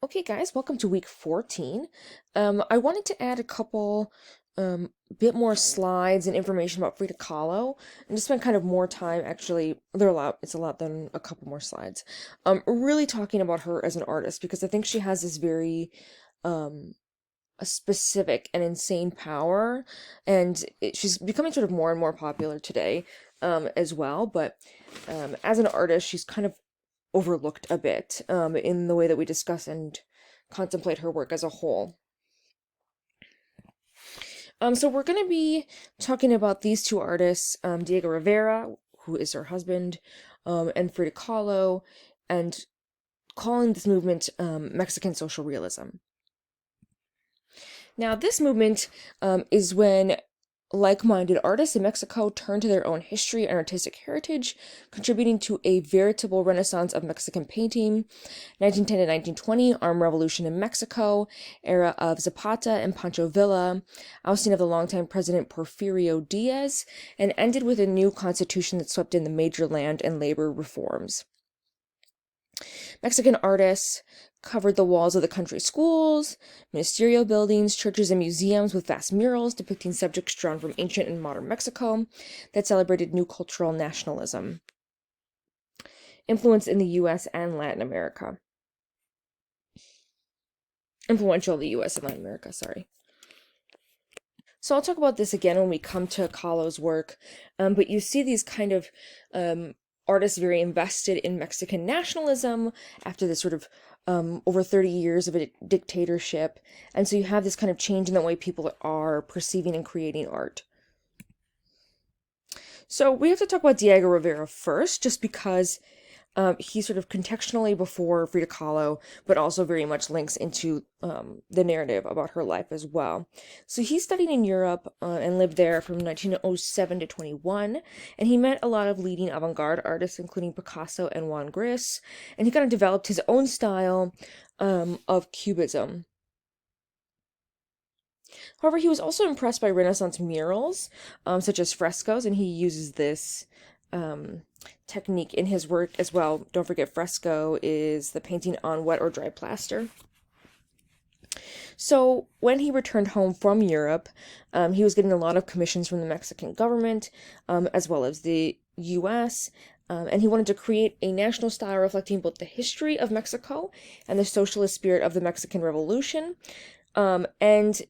Okay, guys, welcome to week 14. I wanted to add a couple bit more slides and information about Frida Kahlo and to spend kind of more time actually, it's a lot than a couple more slides. Really talking about her as an artist because I think she has this very um a specific and insane power, and she's becoming sort of more and more popular today as well, but as an artist, she's kind of overlooked a bit in the way that we discuss and contemplate her work as a whole. So we're going to be talking about these two artists, Diego Rivera, who is her husband, and Frida Kahlo, and calling this movement Mexican social realism. Now, this movement is when like-minded artists in Mexico turned to their own history and artistic heritage, contributing to a veritable renaissance of Mexican painting. 1910 to 1920, armed revolution in Mexico, era of Zapata and Pancho Villa, ousting of the longtime president Porfirio Diaz, and ended with a new constitution that swept in the major land and labor reforms. Mexican artists covered the walls of the country schools, ministerial buildings, churches, and museums with vast murals depicting subjects drawn from ancient and modern Mexico that celebrated new cultural nationalism. Influence in the U.S. and Latin America. Influential in the U.S. and Latin America, sorry. So I'll talk about this again when we come to Kahlo's work, but you see these kind of artists very invested in Mexican nationalism after this sort of over 30 years of a dictatorship. And so you have this kind of change in the way people are perceiving and creating art. So we have to talk about Diego Rivera first, just because he sort of contextually before Frida Kahlo, but also very much links into the narrative about her life as well. So he studied in Europe and lived there from 1907 to 21, and he met a lot of leading avant-garde artists, including Picasso and Juan Gris, and he kind of developed his own style of Cubism. However, he was also impressed by Renaissance murals, such as frescoes, and he uses this technique in his work as well. Don't forget, fresco is the painting on wet or dry plaster. So when he returned home from Europe, he was getting a lot of commissions from the Mexican government, as well as the U.S., and he wanted to create a national style reflecting both the history of Mexico and the socialist spirit of the Mexican Revolution. And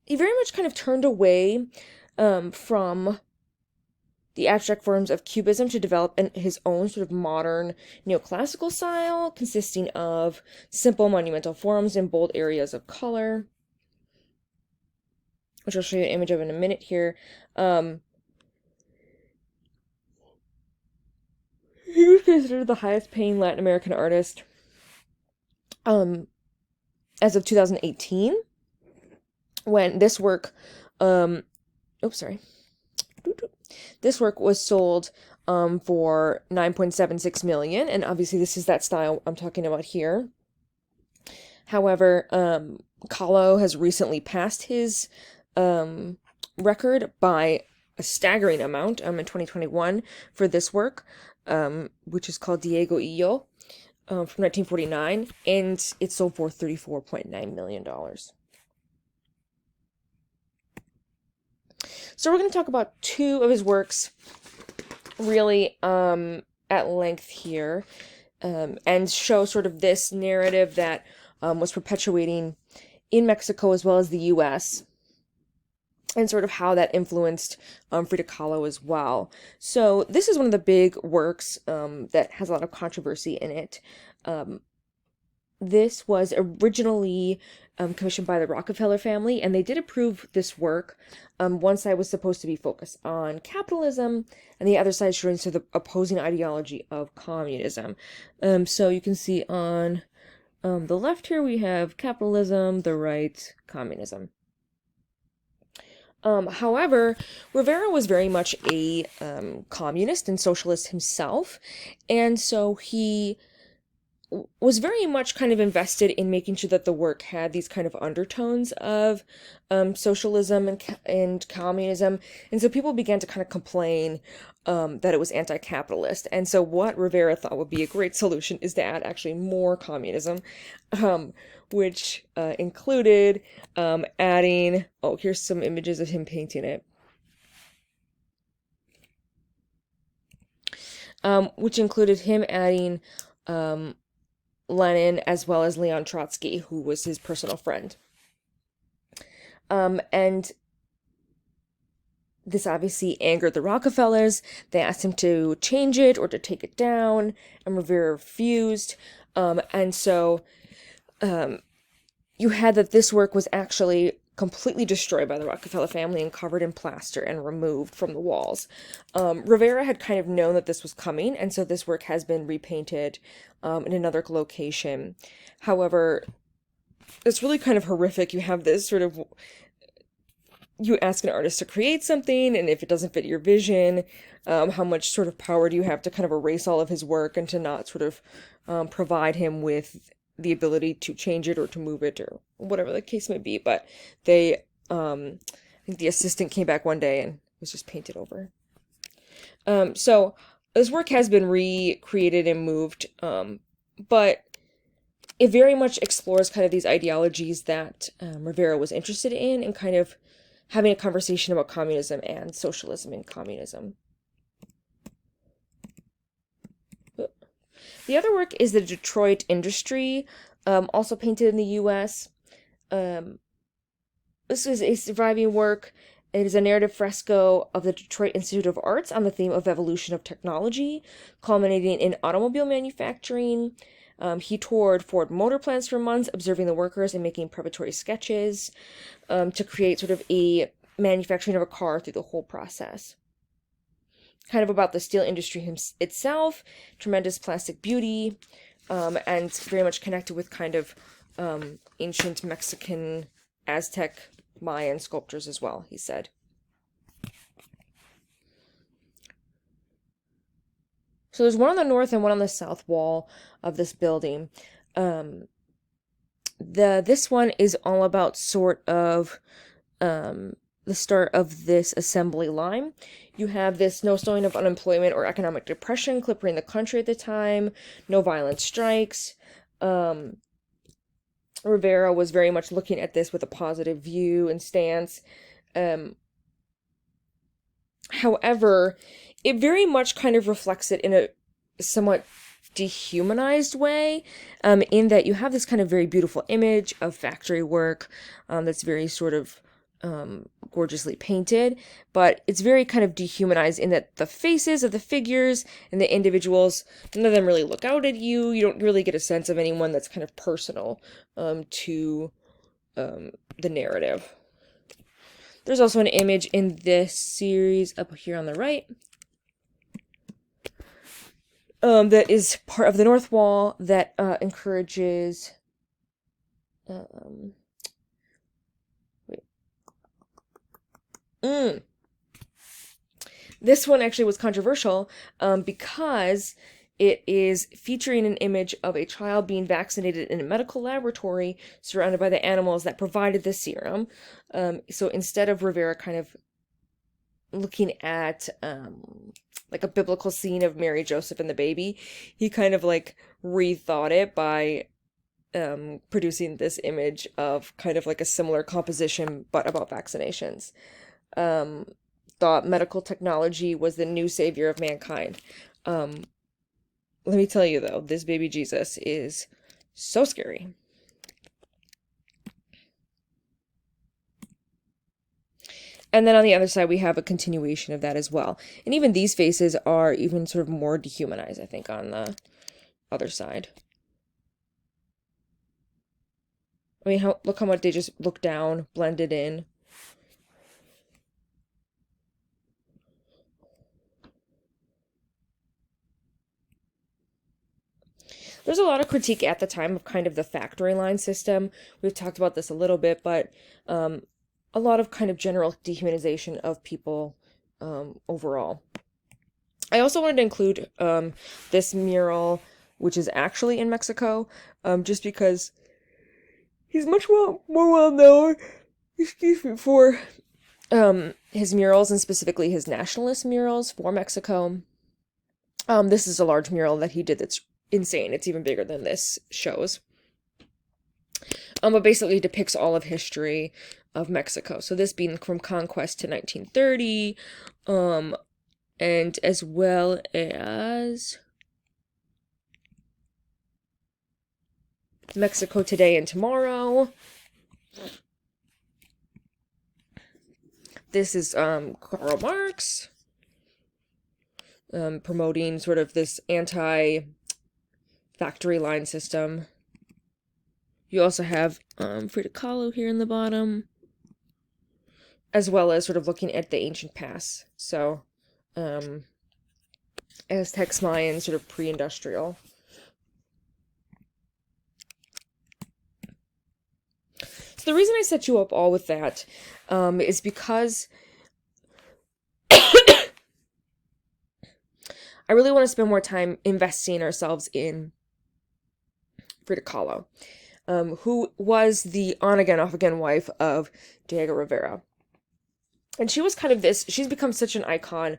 he very much kind of turned away from the abstract forms of Cubism to develop his own sort of modern neoclassical style, consisting of simple monumental forms and bold areas of color, which I'll show you an image of in a minute here. He was considered the highest paying Latin American artist as of 2018, when this work this work was sold for 9.76 million, and obviously this is that style I'm talking about here. However, Kahlo has recently passed his record by a staggering amount in 2021 for this work, which is called Diego y Yo, from 1949, and it sold for $34.9 million. So we're going to talk about two of his works really at length here, and show sort of this narrative that was perpetuating in Mexico as well as the U.S., and sort of how that influenced Frida Kahlo as well. So this is one of the big works that has a lot of controversy in it. This was originally commissioned by the Rockefeller family, and they did approve this work. One side was supposed to be focused on capitalism, and the other side showing to the opposing ideology of communism. So you can see on the left here we have capitalism, the right, communism. However, Rivera was very much a communist and socialist himself, and so he was very much kind of invested in making sure that the work had these kind of undertones of socialism and communism. And so people began to kind of complain that it was anti-capitalist. And so what Rivera thought would be a great solution is to add actually more communism, which included adding, oh, here's some images of him painting it. Which included him adding Lenin as well as Leon Trotsky, who was his personal friend. And this obviously angered the Rockefellers. They asked him to change it or to take it down, and Rivera refused. And so you had that this work was actually completely destroyed by the Rockefeller family and covered in plaster and removed from the walls. Rivera had kind of known that this was coming, and so this work has been repainted in another location. However, it's really kind of horrific. You have this sort of, you ask an artist to create something, and if it doesn't fit your vision, how much sort of power do you have to kind of erase all of his work and to not sort of provide him with the ability to change it or to move it or whatever the case may be. But they, I think the assistant came back one day and was just painted over. So this work has been recreated and moved, but it very much explores kind of these ideologies that Rivera was interested in and kind of having a conversation about communism and socialism and communism. The other work is the Detroit Industry, also painted in the U.S. This is a surviving work. It is a narrative fresco of the Detroit Institute of Arts on the theme of evolution of technology, culminating in automobile manufacturing. He toured Ford motor plants for months, observing the workers and making preparatory sketches to create sort of a manufacturing of a car through the whole process. Kind of about the steel industry itself, tremendous plastic beauty, and very much connected with kind of ancient Mexican, Aztec, Mayan sculptures as well, he said. So there's one on the north and one on the south wall of this building. This one is all about sort of the start of this assembly line. You have this no showing of unemployment or economic depression clipping the country at the time, no violent strikes. Rivera was very much looking at this with a positive view and stance. However, it very much kind of reflects it in a somewhat dehumanized way, in that you have this kind of very beautiful image of factory work that's very sort of gorgeously painted, but it's very kind of dehumanized in that the faces of the figures and the individuals, none of them really look out at you. You don't really get a sense of anyone that's kind of personal to the narrative. There's also an image in this series up here on the right that is part of the north wall that encourages This one actually was controversial because it is featuring an image of a child being vaccinated in a medical laboratory surrounded by the animals that provided the serum. So instead of Rivera kind of looking at like a biblical scene of Mary, Joseph, and the baby, he kind of like rethought it by producing this image of kind of like a similar composition but about vaccinations. Thought medical technology was the new savior of mankind. Let me tell you though, this baby Jesus is so scary. And then on the other side, we have a continuation of that as well. And even these faces are even sort of more dehumanized, I think, on the other side. I mean, look how much they just look down, blended in. There's a lot of critique at the time of kind of the factory line system. We've talked about this a little bit, but a lot of kind of general dehumanization of people overall. I also wanted to include this mural, which is actually in Mexico, just because he's much more well known, excuse me, for his murals, and specifically his nationalist murals for Mexico. This is a large mural that he did that's insane. It's even bigger than this shows. But basically depicts all of history of Mexico. So this being from conquest to 1930, and as well as Mexico today and tomorrow. This is Karl Marx, promoting sort of this anti-factory line system. You also have Frida Kahlo here in the bottom, as well as sort of looking at the ancient past. So, Aztecs, Mayan, sort of pre-industrial. So the reason I set you up all with that is because I really want to spend more time investing ourselves in Frida Kahlo, who was the on-again, off-again wife of Diego Rivera. And she was kind of this, she's become such an icon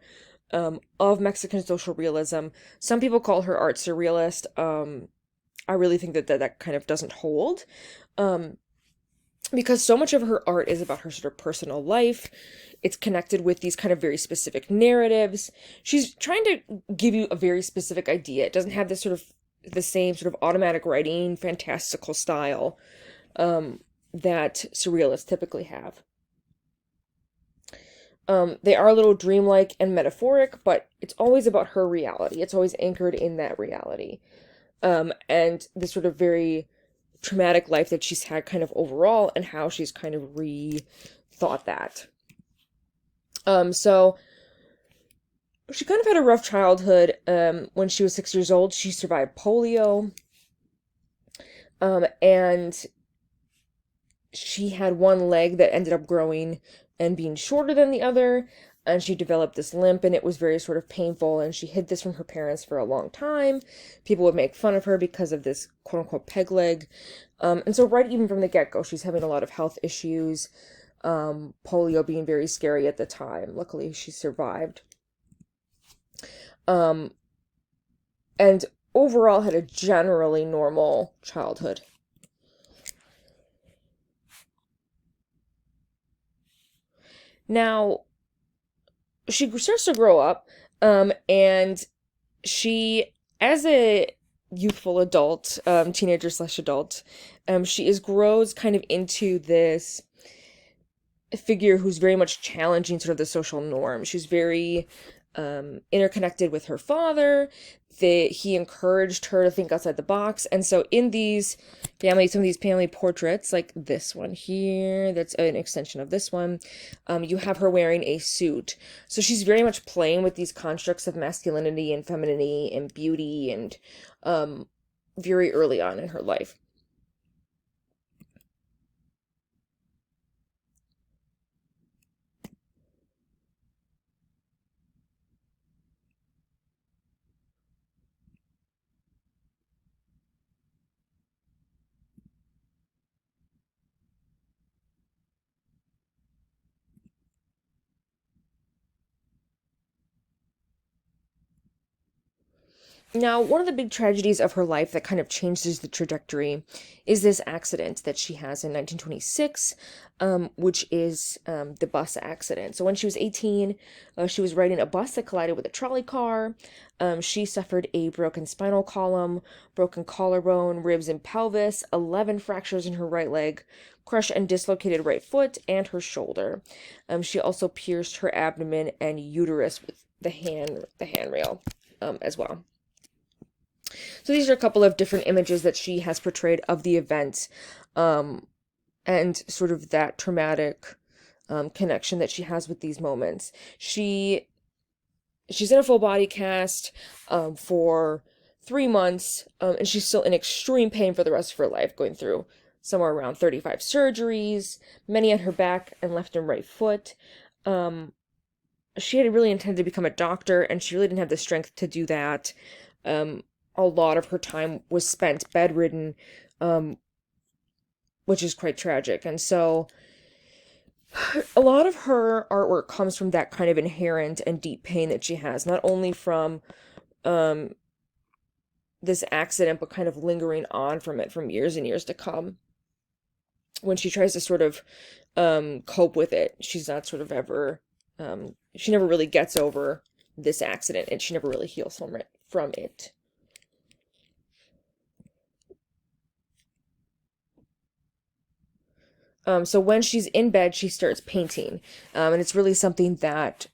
of Mexican social realism. Some people call her art surrealist. I really think that kind of doesn't hold. Because so much of her art is about her sort of personal life. It's connected with these kind of very specific narratives. She's trying to give you a very specific idea. It doesn't have this sort of, the same sort of automatic writing, fantastical style that surrealists typically have. They are a little dreamlike and metaphoric, but it's always about her reality. It's always anchored in that reality. And this sort of very traumatic life that she's had kind of overall, and how she's kind of rethought that. So she kind of had a rough childhood. When she was 6 years old, she survived polio. And she had one leg that ended up growing and being shorter than the other, and she developed this limp, and it was very sort of painful, and she hid this from her parents for a long time. People would make fun of her because of this quote-unquote peg leg. And so right even from the get-go, she's having a lot of health issues, polio being very scary at the time. Luckily, she survived. And overall had a generally normal childhood. Now, she starts to grow up, and she, as a youthful adult, teenager/adult, she grows kind of into this figure who's very much challenging sort of the social norm. She's very interconnected with her father. He encouraged her to think outside the box. And so in some of these family portraits, like this one here, that's an extension of this one, you have her wearing a suit. So she's very much playing with these constructs of masculinity and femininity and beauty, and very early on in her life. Now, one of the big tragedies of her life that kind of changes the trajectory is this accident that she has in 1926, which is the bus accident. So when she was 18, she was riding a bus that collided with a trolley car. She suffered a broken spinal column, broken collarbone, ribs and pelvis, 11 fractures in her right leg, crushed and dislocated right foot, and her shoulder. She also pierced her abdomen and uterus with the handrail as well. So these are a couple of different images that she has portrayed of the event, and sort of that traumatic connection that she has with these moments. She's in a full body cast for 3 months, and she's still in extreme pain for the rest of her life, going through somewhere around 35 surgeries, many on her back and left and right foot. She had really intended to become a doctor, and she really didn't have the strength to do that. a lot of her time was spent bedridden, um, which is quite tragic. And so a lot of her artwork comes from that kind of inherent and deep pain that she has, not only from um, this accident, but kind of lingering on from it from years and years to come. When she tries to sort of cope with it, she's not sort of ever, she never really gets over this accident, and she never really heals from it. So when she's in bed, she starts painting, and it's really something that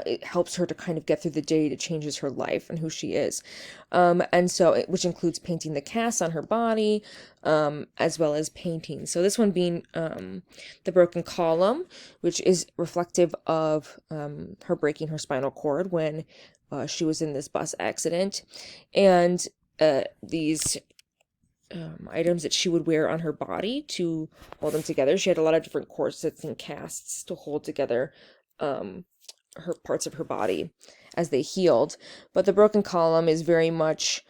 it helps her to kind of get through the day. It changes her life and who she is, and so which includes painting the casts on her body, as well as painting. So this one being the broken column, which is reflective of her breaking her spinal cord when she was in this bus accident, and these items that she would wear on her body to hold them together. She had a lot of different corsets and casts to hold together her parts of her body as they healed. But the broken column is very much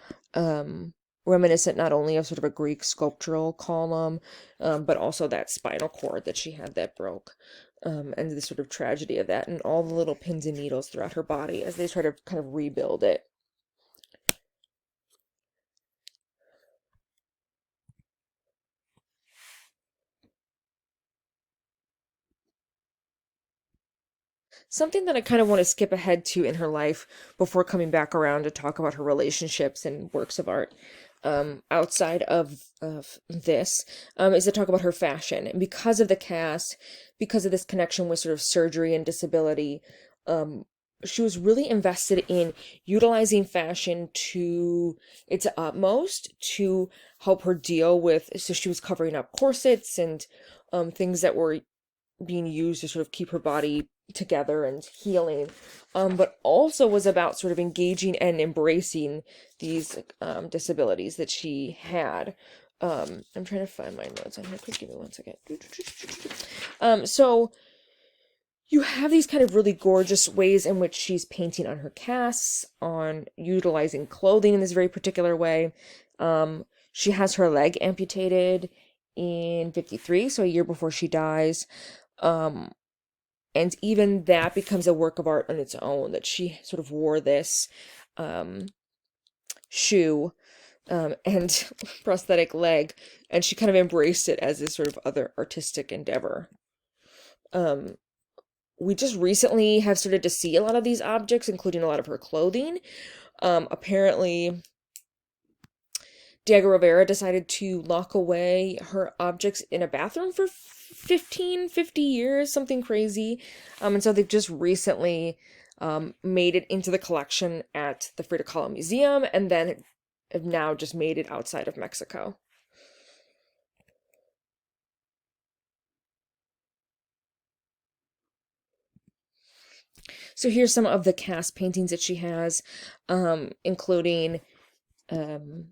reminiscent not only of sort of a Greek sculptural column, but also that spinal cord that she had that broke. And the sort of tragedy of that, and all the little pins and needles throughout her body as they try to kind of rebuild it. Something that I kind of want to skip ahead to in her life before coming back around to talk about her relationships and works of art, outside of this, is to talk about her fashion. And because of the cast, because of this connection with sort of surgery and disability, um, she was really invested in utilizing fashion to its utmost to help her deal with. So she was covering up corsets and things that were being used to sort of keep her body together and healing, but also was about sort of engaging and embracing these disabilities that she had. I'm trying to find my notes on here. Quick, give me 1 second. So you have these kind of really gorgeous ways in which she's painting on her casts, on utilizing clothing in this very particular way. She has her leg amputated in 53, so a year before she dies. And even that becomes a work of art on its own, that she sort of wore this shoe and prosthetic leg, and she kind of embraced it as this sort of other artistic endeavor. We just recently have started to see a lot of these objects, including a lot of her clothing. Apparently, Diego Rivera decided to lock away her objects in a bathroom for 50 years, something crazy. And so they've just recently made it into the collection at the Frida Kahlo Museum, and then have now just made it outside of Mexico. So here's some of the cast paintings that she has, including the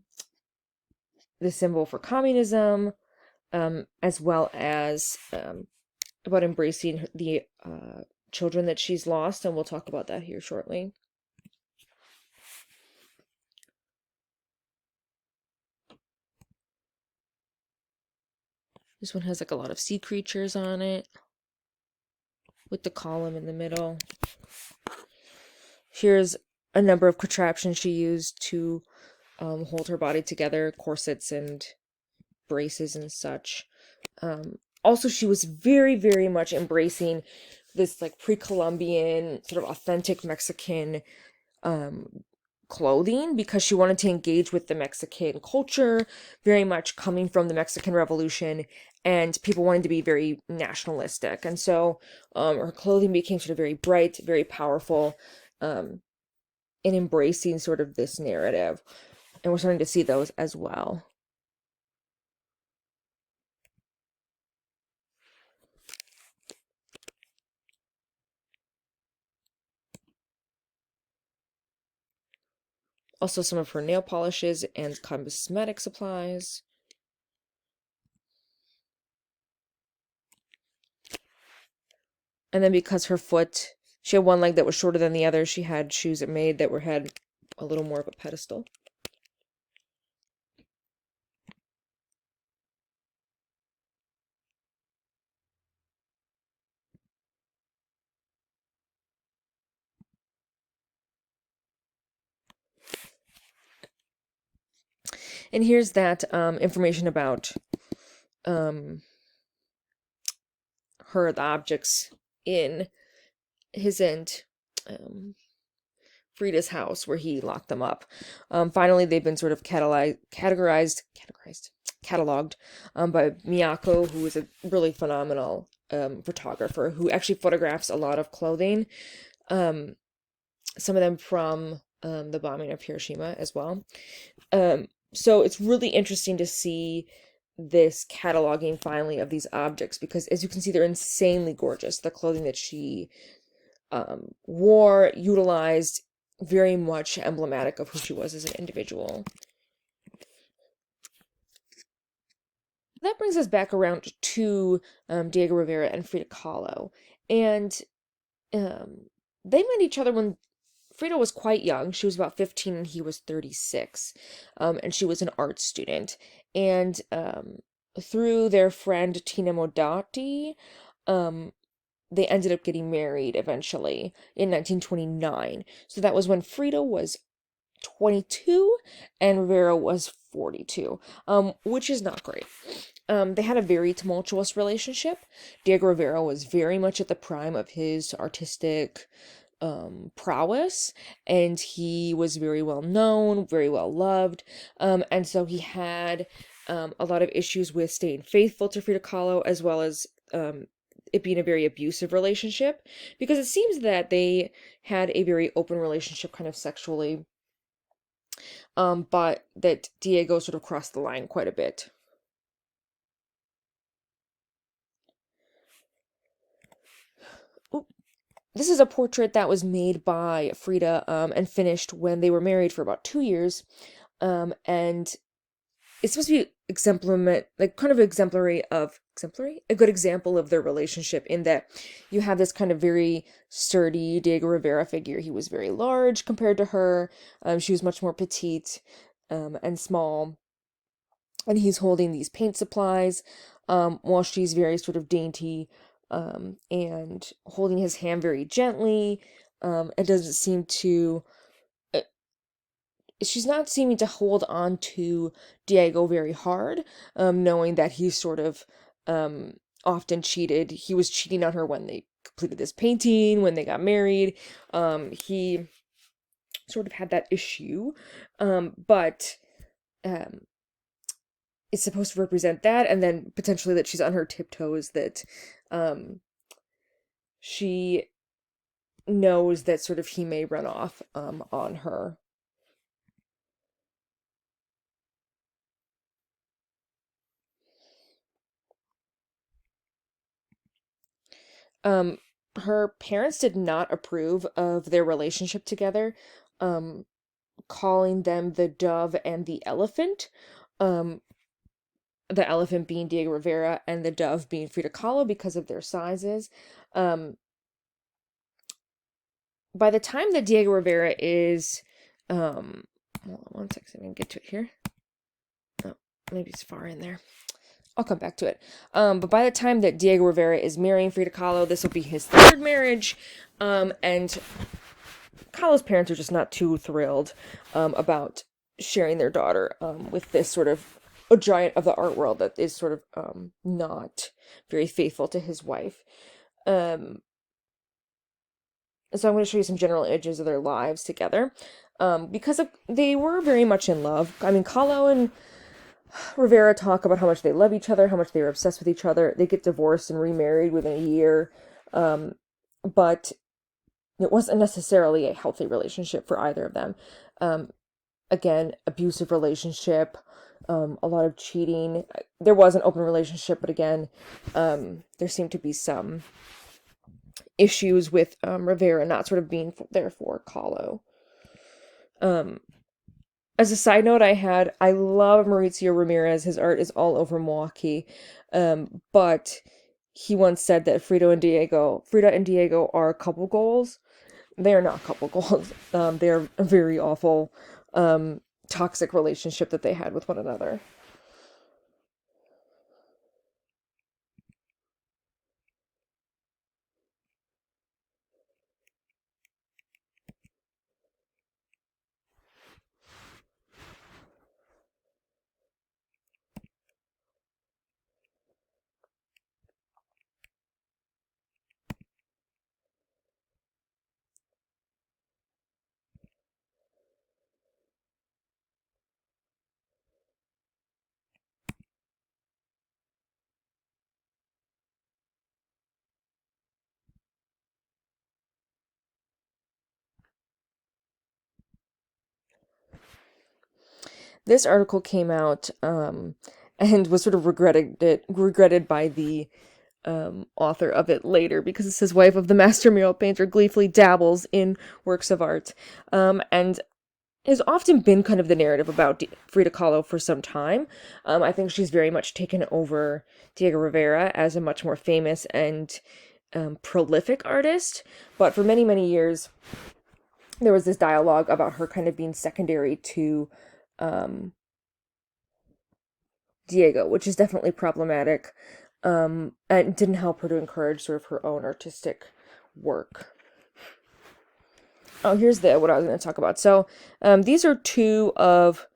symbol for communism, as well as about embracing the children that she's lost, and we'll talk about that here shortly. This one has like a lot of sea creatures on it, with the column in the middle. Here's a number of contraptions she used to hold her body together, corsets and braces and such. Also, she was very, very much embracing this like pre-Columbian, sort of authentic Mexican clothing, because she wanted to engage with the Mexican culture, very much coming from the Mexican Revolution, and people wanted to be very nationalistic. And so her clothing became sort of very bright, very powerful, in embracing sort of this narrative. And we're starting to see those as well. Also some of her nail polishes and cosmetic supplies. And then because her foot, she had one leg that was shorter than the other, she had shoes that had a little more of a pedestal. And here's that information about the objects in his and Frida's house where he locked them up. Finally, they've been sort of cataloged by Miyako, who is a really phenomenal photographer who actually photographs a lot of clothing. Some of them from the bombing of Hiroshima as well. So it's really interesting to see this cataloging finally of these objects, because as you can see, they're insanely gorgeous. The clothing that she wore, utilized, very much emblematic of who she was as an individual. That brings us back around to Diego Rivera and Frida Kahlo. And they met each other when Frida was quite young. She was about 15 and he was 36. And she was an art student. And through their friend Tina Modotti, they ended up getting married eventually in 1929. So that was when Frida was 22 and Rivera was 42, which is not great. They had a very tumultuous relationship. Diego Rivera was very much at the prime of his artistic prowess, and he was very well known, very well loved, and so he had a lot of issues with staying faithful to Frida Kahlo, as well as it being a very abusive relationship, because it seems that they had a very open relationship kind of sexually, but that Diego sort of crossed the line quite a bit. Oop. This is a portrait that was made by Frida and finished when they were married for about 2 years, and it's supposed to be a good example of their relationship, in that you have this kind of very sturdy Diego Rivera figure. He was very large compared to her. She was much more petite and small, and he's holding these paint supplies while she's very sort of dainty and holding his hand very gently. It doesn't seem to she's not seeming to hold on to Diego very hard, knowing that he's sort of often cheated. He was cheating on her when they completed this painting, when they got married. He sort of had that issue, but it's supposed to represent that, and then potentially that she's on her tiptoes, that she knows that sort of he may run off on her. Um, Her parents did not approve of their relationship together, um, calling them the dove and the elephant. Um, the elephant being Diego Rivera and the dove being Frida Kahlo, because of their sizes. Um, by the time that Diego Rivera is, hold on one second, I can get to it here. Oh, maybe it's far in there. I'll come back to it. But by the time that Diego Rivera is marrying Frida Kahlo, this will be his third marriage. And Kahlo's parents are just not too thrilled about sharing their daughter with this sort of a giant of the art world that is sort of not very faithful to his wife. Um, so I'm going to show you some general images of their lives together. Because they were very much in love. I mean, Kahlo and Rivera talk about how much they love each other, how much they were obsessed with each other. They get divorced and remarried within a year. But it wasn't necessarily a healthy relationship for either of them. Again, abusive relationship, a lot of cheating. There was an open relationship, but again, there seemed to be some issues with Rivera not sort of being there for Kahlo. As a side note, I love Mauricio Ramirez. His art is all over Milwaukee. But he once said that Frida and Diego are couple goals. They are not couple goals. They are a very awful, toxic relationship that they had with one another. this article came out and was sort of regretted by the author of it later, because it says wife of the master mural painter gleefully dabbles in works of art, and has often been kind of the narrative about Frida Kahlo for some time. I think she's very much taken over Diego Rivera as a much more famous and prolific artist, but for many, many years, there was this dialogue about her kind of being secondary to Diego, which is definitely problematic, and didn't help her to encourage sort of her own artistic work. Oh, here's what I was going to talk about. So, these are two of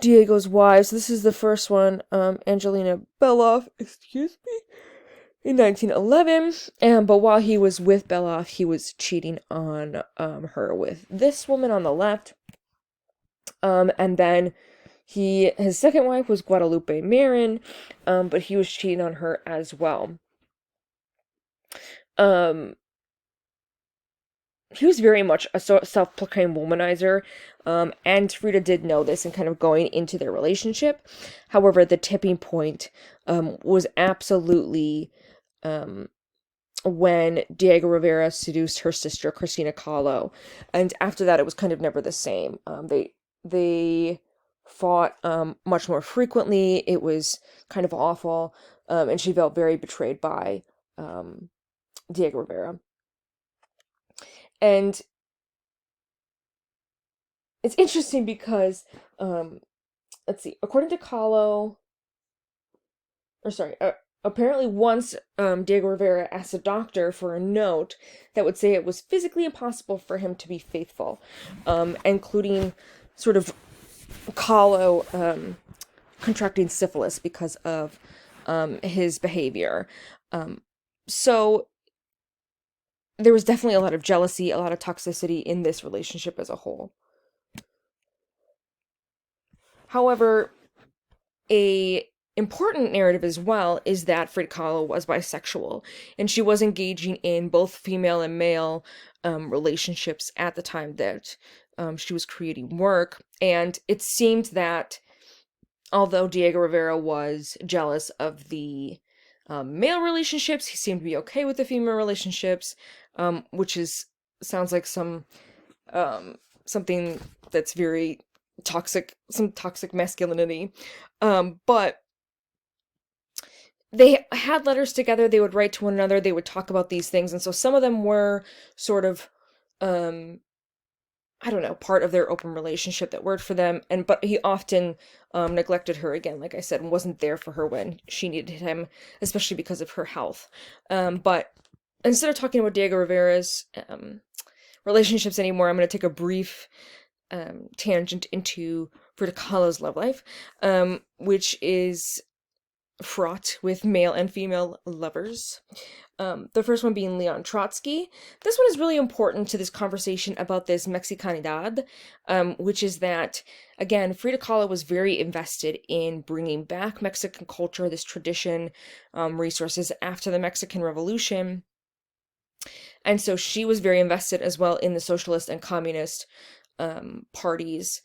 Diego's wives. This is the first one, Angelina Beloff, excuse me, in 1911. But while he was with Beloff, he was cheating on her with this woman on the left. And then his second wife was Guadalupe Marin, but he was cheating on her as well. He was very much a self-proclaimed womanizer, and Frida did know this and kind of going into their relationship. However, the tipping point was absolutely when Diego Rivera seduced her sister, Cristina Kahlo, and after that, it was kind of never the same. They fought much more frequently. It was kind of awful, and she felt very betrayed by Diego Rivera. And it's interesting because, let's see, according to Kahlo, apparently once Diego Rivera asked a doctor for a note that would say it was physically impossible for him to be faithful, including sort of Kahlo contracting syphilis because of his behavior. So there was definitely a lot of jealousy, a lot of toxicity in this relationship as a whole. However, a important narrative as well is that Frida Kahlo was bisexual, and she was engaging in both female and male relationships at the time that she was creating work. And it seemed that although Diego Rivera was jealous of the male relationships, he seemed to be okay with the female relationships, which sounds like something that's very toxic, some toxic masculinity. But they had letters together, they would write to one another, they would talk about these things, and so some of them were sort of I don't know, part of their open relationship that worked for them, but he often neglected her, again, like I said, and wasn't there for her when she needed him, especially because of her health. But instead of talking about Diego Rivera's relationships anymore, I'm going to take a brief tangent into Frida Kahlo's love life, which is fraught with male and female lovers. The first one being Leon Trotsky. This one is really important to this conversation about this Mexicanidad, which is that, again, Frida Kahlo was very invested in bringing back Mexican culture, this tradition, resources after the Mexican Revolution. And so she was very invested as well in the socialist and communist parties,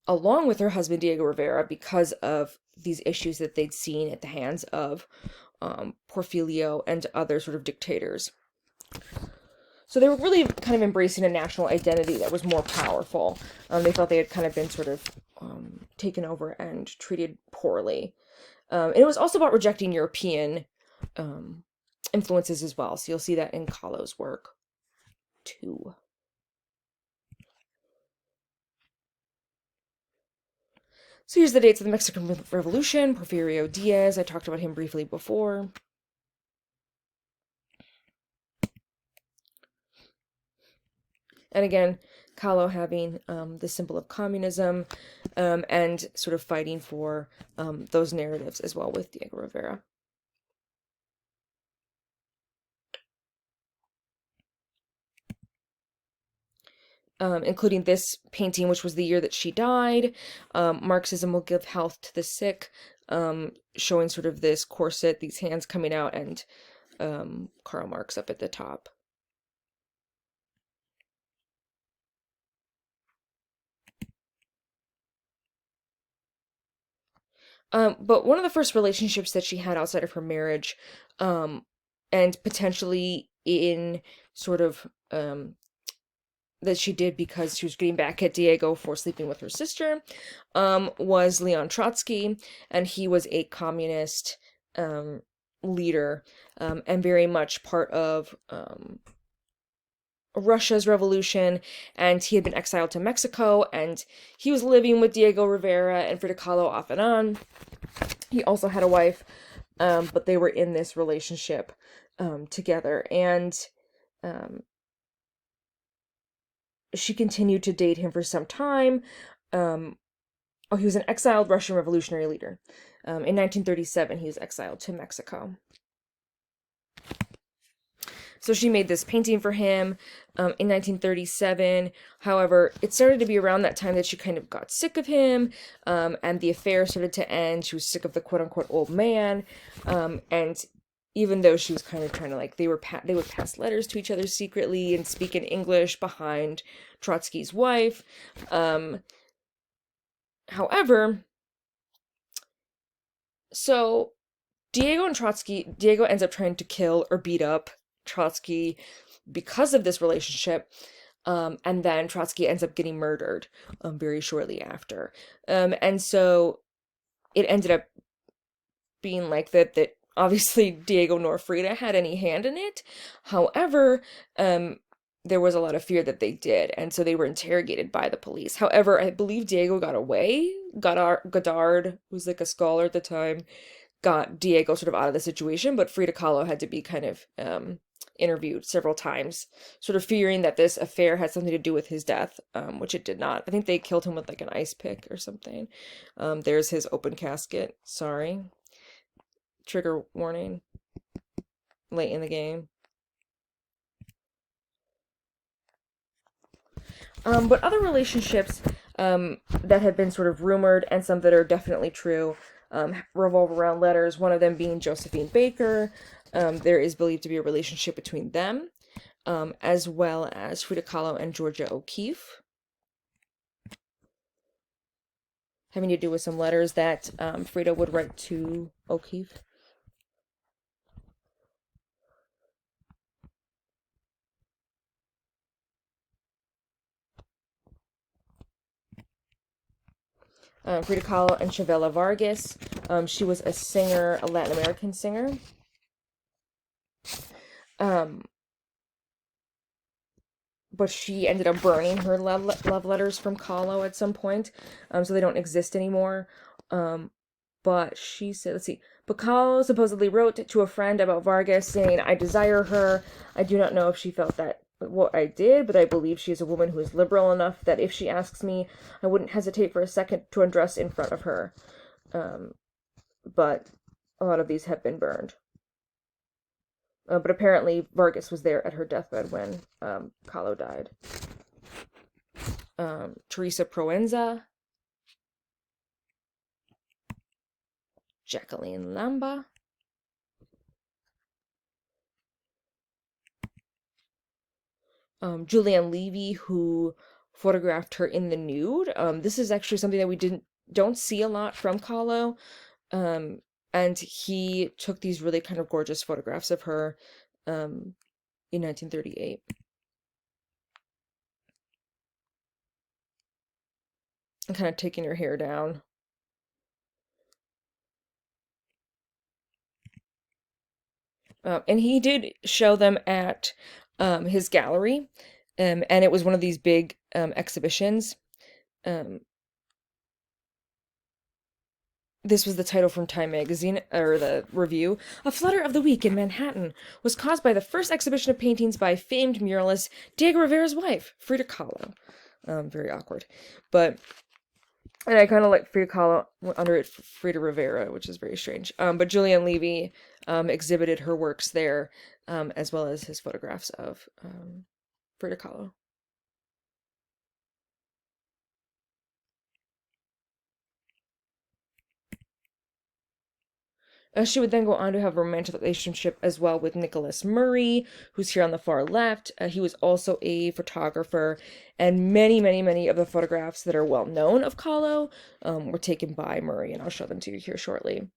along with her husband Diego Rivera, because of these issues that they'd seen at the hands of Porfirio and other sort of dictators. So they were really kind of embracing a national identity that was more powerful. They felt they had kind of been sort of taken over and treated poorly. And it was also about rejecting European influences as well. So you'll see that in Kahlo's work too. So here's the dates of the Mexican Revolution. Porfirio Diaz, I talked about him briefly before. And again, Kahlo having the symbol of communism and sort of fighting for those narratives as well with Diego Rivera. Including this painting, which was the year that she died. Marxism will give health to the sick, showing sort of this corset, these hands coming out, and Karl Marx up at the top. But one of the first relationships that she had outside of her marriage, um, and potentially in sort of that she did because she was getting back at Diego for sleeping with her sister, was Leon Trotsky, and he was a communist leader, and very much part of Russia's revolution, and he had been exiled to Mexico, and he was living with Diego Rivera and Frida Kahlo off and on. He also had a wife, but they were in this relationship together, and um, she continued to date him for some time. He was an exiled Russian revolutionary leader. In 1937, he was exiled to Mexico. So she made this painting for him in 1937. However, it started to be around that time that she kind of got sick of him, and the affair started to end. She was sick of the quote-unquote old man, and even though she was kind of trying to, like, they would pass letters to each other secretly and speak in English behind Trotsky's wife. However, so Diego ends up trying to kill or beat up Trotsky because of this relationship. And then Trotsky ends up getting murdered very shortly after. And so it ended up being like that obviously Diego nor Frida had any hand in it. However, there was a lot of fear that they did, and so they were interrogated by the police. However, I believe Diego got away. Godard, who's like a scholar at the time, got Diego sort of out of the situation, but Frida Kahlo had to be kind of interviewed several times, sort of fearing that this affair had something to do with his death, which it did not. I think they killed him with like an ice pick or something. There's his open casket. Sorry. Trigger warning. Late in the game. But other relationships that have been sort of rumored and some that are definitely true revolve around letters, one of them being Josephine Baker. There is believed to be a relationship between them, as well as Frida Kahlo and Georgia O'Keeffe, having to do with some letters that Frida would write to O'Keeffe. Frida Kahlo and Chavela Vargas. She was a singer, a Latin American singer. But she ended up burning her love letters from Kahlo at some point, so they don't exist anymore. But she said, let's see, but Kahlo supposedly wrote to a friend about Vargas saying, "I desire her. I do not know if she felt that what I did, but I believe she is a woman who is liberal enough that if she asks me, I wouldn't hesitate for a second to undress in front of her." But a lot of these have been burned. But apparently Vargas was there at her deathbed when Kahlo died. Teresa Proenza, Jacqueline Lamba, Julianne Levy, who photographed her in the nude. This is actually something that we don't see a lot from Kahlo. And he took these really kind of gorgeous photographs of her in 1938. And kind of taking her hair down. And he did show them at his gallery, and it was one of these big exhibitions. This was the title from Time magazine, or the review. "A flutter of the week in Manhattan was caused by the first exhibition of paintings by famed muralist Diego Rivera's wife, Frida Kahlo." Very awkward. And I kind of like Frida Kahlo under it, Frida Rivera, which is very strange. But Julianne Levy exhibited her works there, as well as his photographs of Frida Kahlo. She would then go on to have a romantic relationship as well with Nicholas Murray, who's here on the far left. He was also a photographer, and many, many, many of the photographs that are well known of Kahlo were taken by Murray, and I'll show them to you here shortly.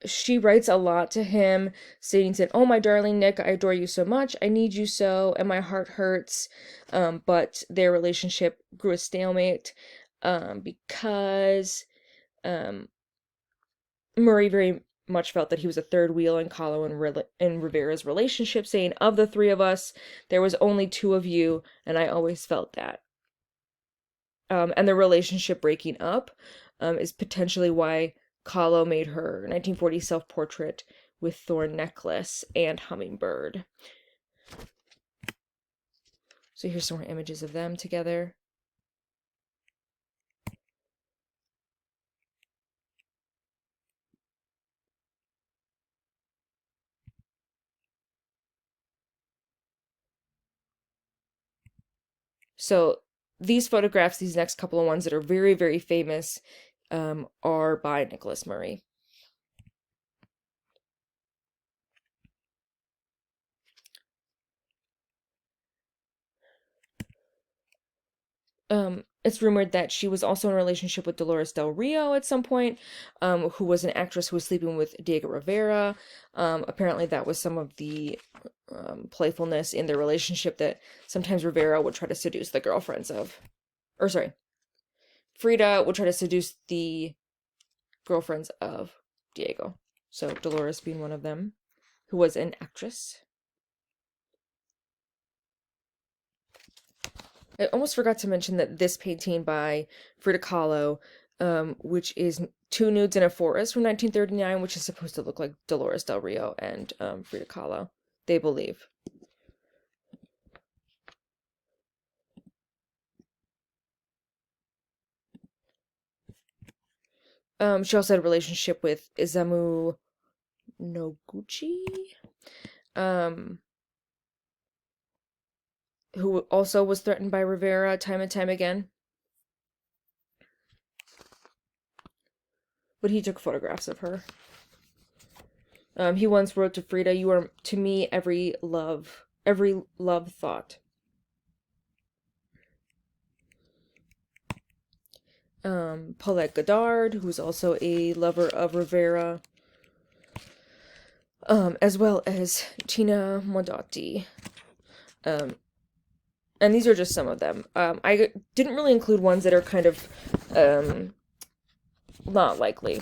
She writes a lot to him, stating that, "Oh, my darling Nick, I adore you so much. I need you so, and my heart hurts." But their relationship grew a stalemate because Murray very much felt that he was a third wheel in Kahlo and Rivera's relationship, saying, "Of the three of us, there was only two of you, and I always felt that." And the relationship breaking up is potentially why Kahlo made her 1940 self-portrait with thorn necklace and hummingbird. So here's some more images of them together. So these photographs, these next couple of ones that are very, very famous, are by Nicholas Murray. It's rumored that she was also in a relationship with Dolores Del Rio at some point, who was an actress who was sleeping with Diego Rivera. Apparently that was some of the playfulness in their relationship, that sometimes Rivera would try to seduce the girlfriends of, or sorry, Frida would try to seduce the girlfriends of Diego. So Dolores being one of them, who was an actress. I almost forgot to mention that this painting by Frida Kahlo, which is Two Nudes in a Forest from 1939, which is supposed to look like Dolores Del Rio and Frida Kahlo, they believe. She also had a relationship with Isamu Noguchi, who also was threatened by Rivera time and time again. But he took photographs of her. He once wrote to Frida, "You are to me every love thought." Paulette Goddard, who's also a lover of Rivera, as well as Tina Modotti. And these are just some of them. I didn't really include ones that are kind of not likely,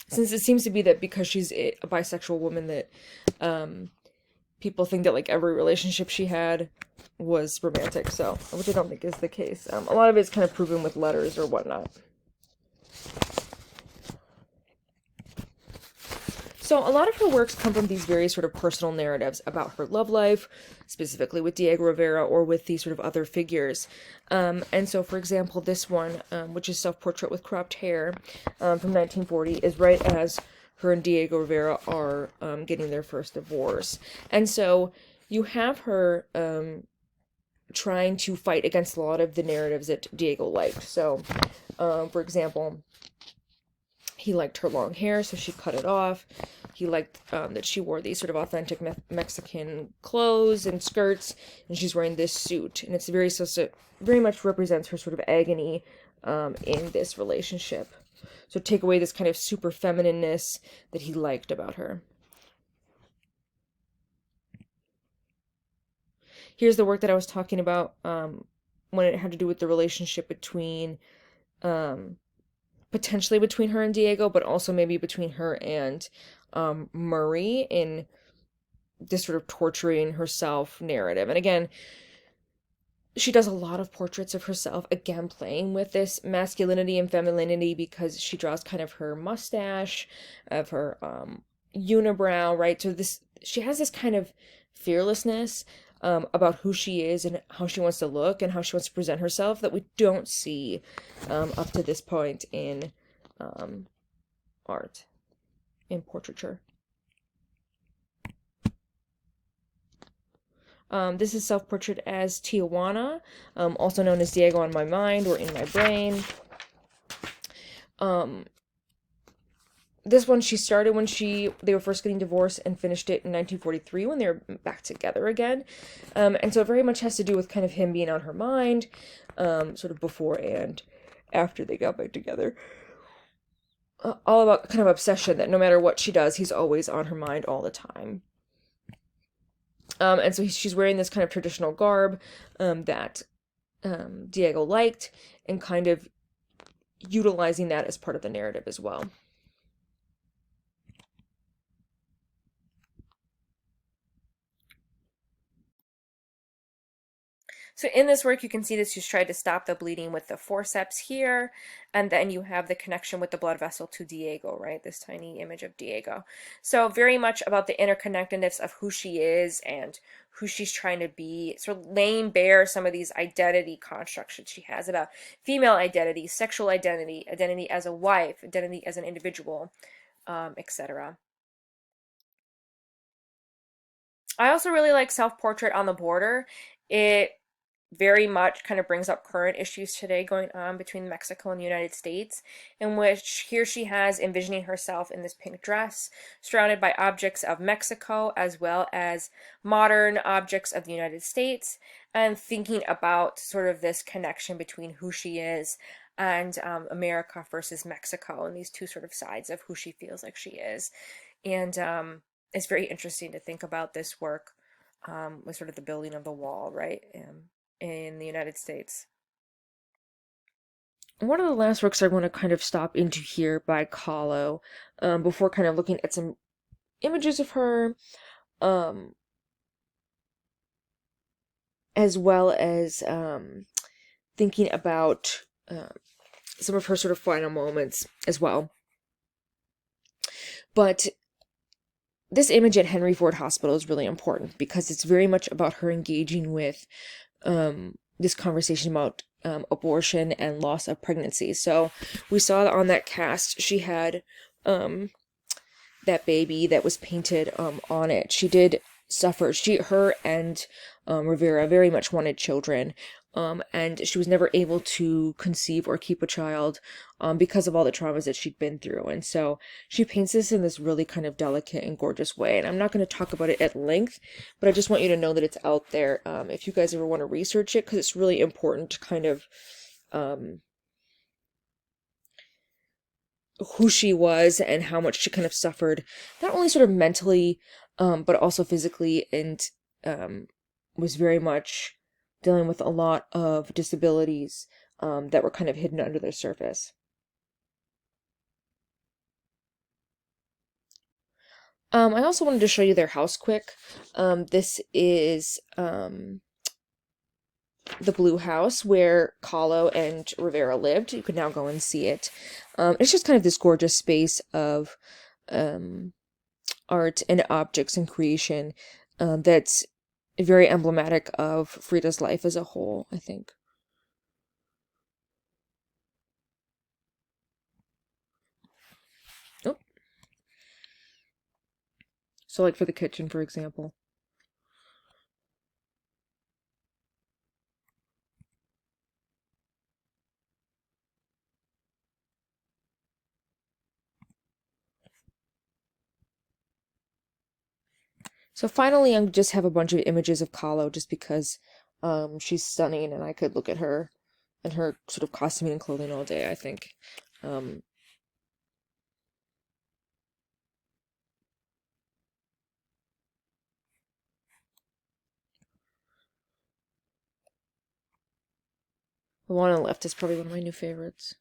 since it seems to be that because she's a bisexual woman that people think that like every relationship she had was romantic, so, which I don't think is the case. A lot of it's kind of proven with letters or whatnot. So a lot of her works come from these very sort of personal narratives about her love life, specifically with Diego Rivera or with these sort of other figures. And so, for example, this one, which is Self-Portrait with Cropped Hair, from 1940, is right as her and Diego Rivera are getting their first divorce. And so you have her trying to fight against a lot of the narratives that Diego liked. So, for example, he liked her long hair, so she cut it off. He liked that she wore these sort of authentic Mexican clothes and skirts, and she's wearing this suit, and it's very much represents her sort of agony in this relationship. So take away this kind of super feminineness that he liked about her. Here's the work that I was talking about when it had to do with the relationship between potentially between her and Diego, but also maybe between her and Murray, in this sort of torturing herself narrative. And again, she does a lot of portraits of herself, again playing with this masculinity and femininity, because she draws kind of her mustache, of her unibrow, right? So she has this kind of fearlessness about who she is and how she wants to look and how she wants to present herself that we don't see up to this point in art, in portraiture. This is self-portrait as Tijuana, also known as Diego on My Mind or In My Brain. This one she started when they were first getting divorced and finished it in 1943 when they were back together again. And so it very much has to do with kind of him being on her mind, sort of before and after they got back together. All about kind of obsession that no matter what she does, he's always on her mind all the time. And so she's wearing this kind of traditional garb that Diego liked, and kind of utilizing that as part of the narrative as well. So in this work, you can see that she's tried to stop the bleeding with the forceps here, and then you have the connection with the blood vessel to Diego, right? This tiny image of Diego. So very much about the interconnectedness of who she is and who she's trying to be, sort of laying bare some of these identity constructs that she has about female identity, sexual identity, identity as a wife, identity as an individual, etc. I also really like Self-Portrait on the Border. It very much kind of brings up current issues today going on between Mexico and the United States, in which here she has envisioning herself in this pink dress, surrounded by objects of Mexico as well as modern objects of the United States, and thinking about sort of this connection between who she is and America versus Mexico, and these two sort of sides of who she feels like she is. And it's very interesting to think about this work with sort of the building of the wall, right? In the United States. One of the last works I want to kind of stop into here by Kahlo, before kind of looking at some images of her, as well as thinking about some of her sort of final moments as well. But this image at Henry Ford Hospital is really important because it's very much about her engaging with this conversation about abortion and loss of pregnancy. So we saw that on that cast, she had that baby that was painted on it. She did suffer. Her and Rivera very much wanted children. And she was never able to conceive or keep a child because of all the traumas that she'd been through. And so she paints this in this really kind of delicate and gorgeous way. And I'm not going to talk about it at length, but I just want you to know that it's out there if you guys ever want to research it, because it's really important to kind of who she was and how much she kind of suffered, not only sort of mentally, but also physically, and was very much dealing with a lot of disabilities that were kind of hidden under the surface. I also wanted to show you their house quick. This is the blue house where Kahlo and Rivera lived. You can now go and see it. It's just kind of this gorgeous space of art and objects and creation that's very emblematic of Frida's life as a whole, I think. Oh. So like for the kitchen, for example. So finally, I just have a bunch of images of Kahlo just because she's stunning and I could look at her and her sort of costuming and clothing all day, I think. Um, the one on the left is probably one of my new favorites.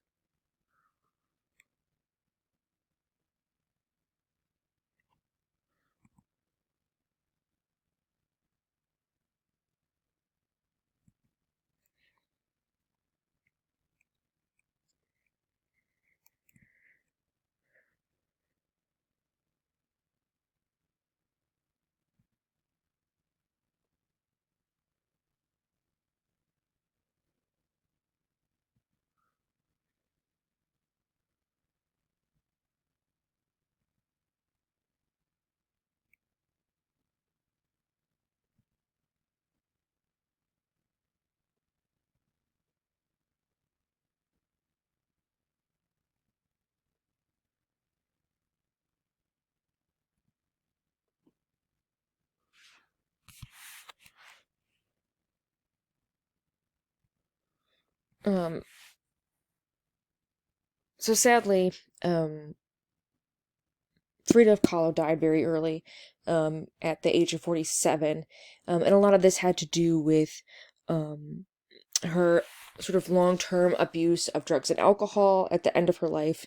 Um, so sadly, Frida Kahlo died very early, at the age of 47. And a lot of this had to do with um, her sort of long-term abuse of drugs and alcohol at the end of her life,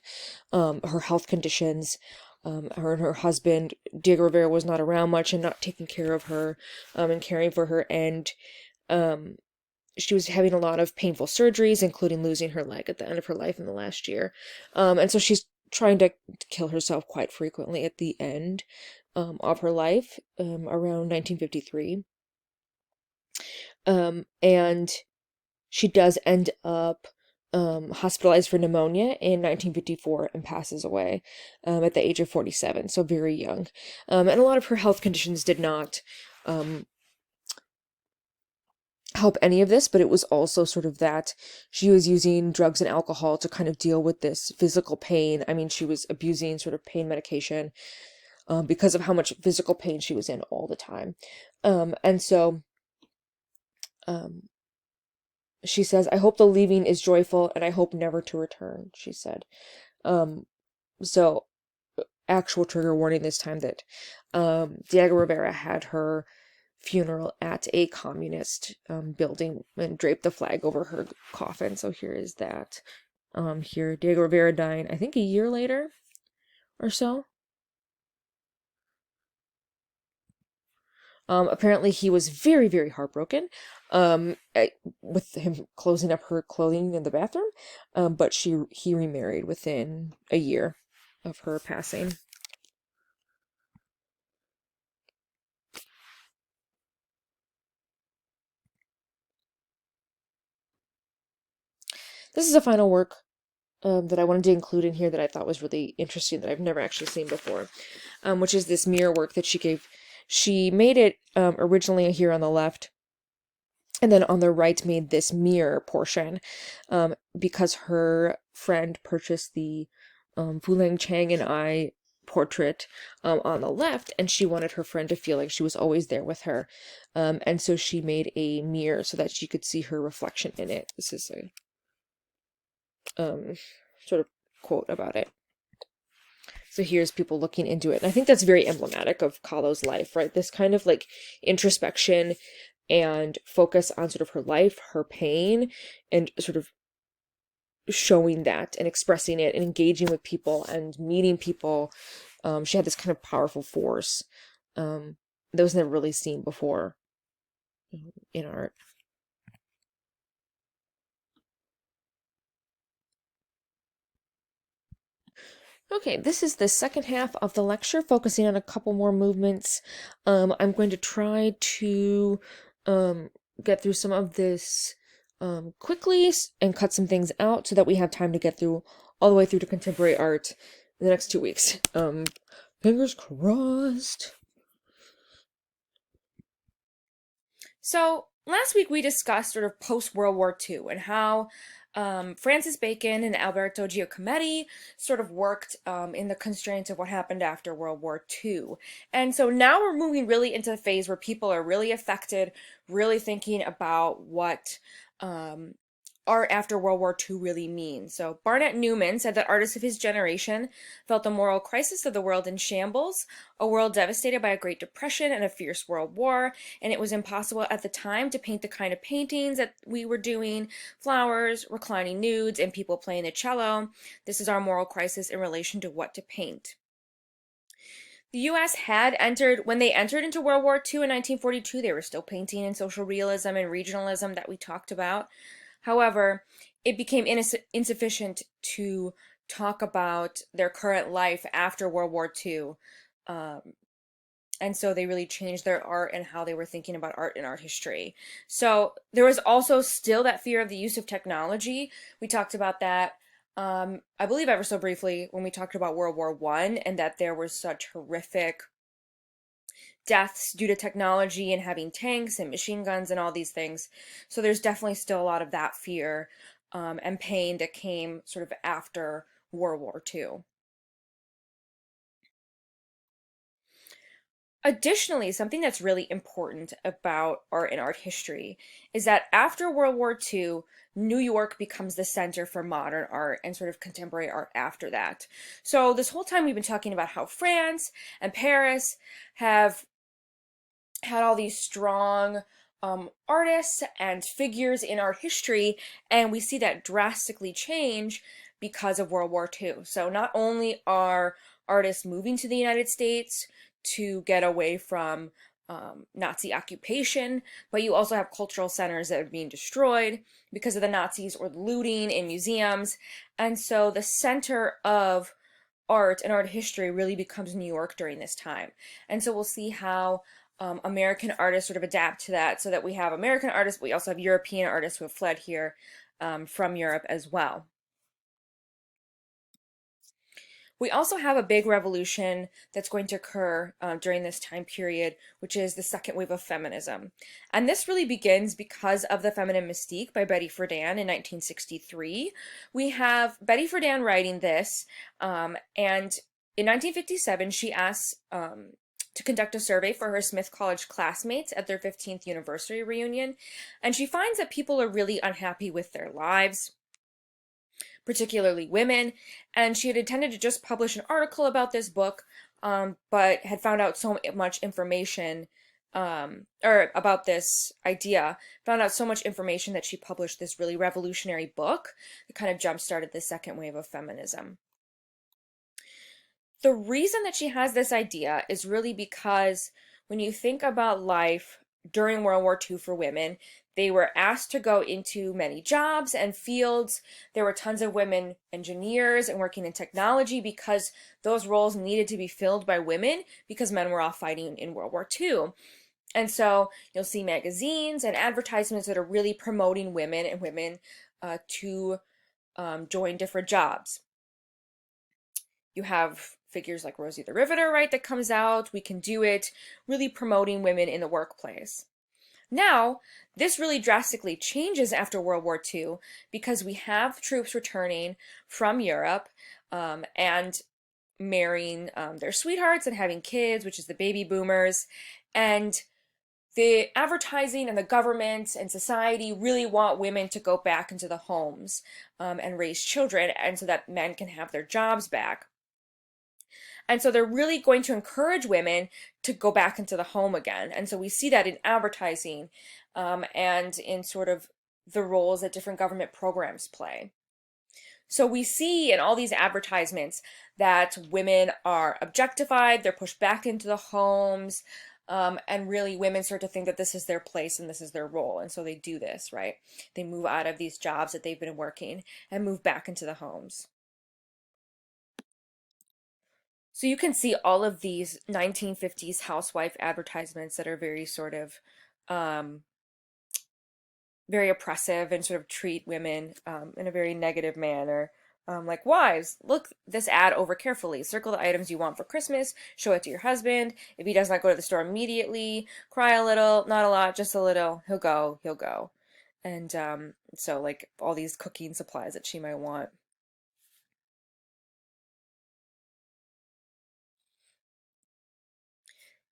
her health conditions. Her and her husband, Diego Rivera, was not around much and not taking care of her, and caring for her. And um, she was having a lot of painful surgeries, including losing her leg at the end of her life in the last year. And so she's trying to kill herself quite frequently at the end, of her life, around 1953. And she does end up hospitalized for pneumonia in 1954 and passes away, at the age of 47, so very young. And a lot of her health conditions did not um, help any of this, but it was also sort of that she was using drugs and alcohol to kind of deal with this physical pain. I mean, she was abusing sort of pain medication, because of how much physical pain she was in all the time. And so um, she says, "I hope the leaving is joyful and I hope never to return," she said. Um, so, actual trigger warning this time that Diego Rivera had her funeral at a communist building and draped the flag over her coffin. So here is that. Here, Diego Rivera dying, I think a year later or so. Apparently he was very, very heartbroken, with him closing up her clothing in the bathroom. But he remarried within a year of her passing. This is a final work that I wanted to include in here that I thought was really interesting that I've never actually seen before, which is this mirror work that she gave. She made it originally here on the left, and then on the right made this mirror portion, because her friend purchased the Fu Chang and I portrait, on the left, and she wanted her friend to feel like she was always there with her. And so she made a mirror so that she could see her reflection in it. This is a sort of quote about it. So here's people looking into it. And I think that's very emblematic of Kahlo's life, right? This kind of like introspection and focus on sort of her life, her pain, and sort of showing that and expressing it and engaging with people and meeting people. She had this kind of powerful force, that was never really seen before in art. Okay, this is the second half of the lecture, focusing on a couple more movements. I'm going to try to um, get through some of this quickly and cut some things out so that we have time to get through all the way through to contemporary art in the next 2 weeks. Fingers crossed. So last week we discussed sort of post-World War II and how Francis Bacon and Alberto Giacometti sort of worked in the constraints of what happened after World War II. And so now we're moving really into the phase where people are really affected, really thinking about what um, art after World War II really means. So Barnett Newman said that artists of his generation felt the moral crisis of the world in shambles, a world devastated by a Great Depression and a fierce world war, and it was impossible at the time to paint the kind of paintings that we were doing: flowers, reclining nudes, and people playing the cello. This is our moral crisis in relation to what to paint. The US had entered, when they entered into World War II in 1942, they were still painting in social realism and regionalism that we talked about. However, it became insufficient to talk about their current life after World War II. Um, and so they really changed their art and how they were thinking about art and art history. So there was also still that fear of the use of technology. We talked about that, I believe, ever so briefly when we talked about World War I, and that there was such horrific deaths due to technology and having tanks and machine guns and all these things. So there's definitely still a lot of that fear, and pain that came sort of after World War II. Additionally, something that's really important about art and art history is that after World War II, New York becomes the center for modern art and sort of contemporary art after that. So, this whole time we've been talking about how France and Paris have had all these strong artists and figures in art history, and we see that drastically change because of World War II. So not only are artists moving to the United States to get away from Nazi occupation, but you also have cultural centers that are being destroyed because of the Nazis or the looting in museums. And so the center of art and art history really becomes New York during this time. And so we'll see how American artists sort of adapt to that, so that we have American artists, but we also have European artists who have fled here from Europe as well. We also have a big revolution that's going to occur during this time period, which is the second wave of feminism. And this really begins because of The Feminine Mystique by Betty Friedan in 1963. We have Betty Friedan writing this, and in 1957, she asks to conduct a survey for her Smith College classmates at their 15th anniversary reunion, and she finds that people are really unhappy with their lives, particularly women, and she had intended to just publish an article about this book, but had found out so much information, or about this idea, found out so much information that she published this really revolutionary book that kind of jump-started the second wave of feminism. The reason that she has this idea is really because when you think about life during World War II for women, they were asked to go into many jobs and fields. There were tons of women engineers and working in technology because those roles needed to be filled by women because men were all fighting in World War II. And so you'll see magazines and advertisements that are really promoting women and women to join different jobs. You have figures like Rosie the Riveter, right, that comes out, We Can Do It, really promoting women in the workplace. Now, this really drastically changes after World War II because we have troops returning from Europe and marrying their sweethearts and having kids, which is the baby boomers. And the advertising and the government and society really want women to go back into the homes and raise children, and so that men can have their jobs back. And so they're really going to encourage women to go back into the home again. And so we see that in advertising and in sort of the roles that different government programs play. So we see in all these advertisements that women are objectified, they're pushed back into the homes, and really women start to think that this is their place and this is their role. And so they do this, right? They move out of these jobs that they've been working and move back into the homes. So you can see all of these 1950s housewife advertisements that are very sort of um, very oppressive and sort of treat women in a very negative manner. Like, wives, look this ad over carefully. Circle the items you want for Christmas. Show it to your husband. If he does not go to the store immediately, cry a little, not a lot, just a little. He'll go, he'll go. And so, like, all these cooking supplies that she might want.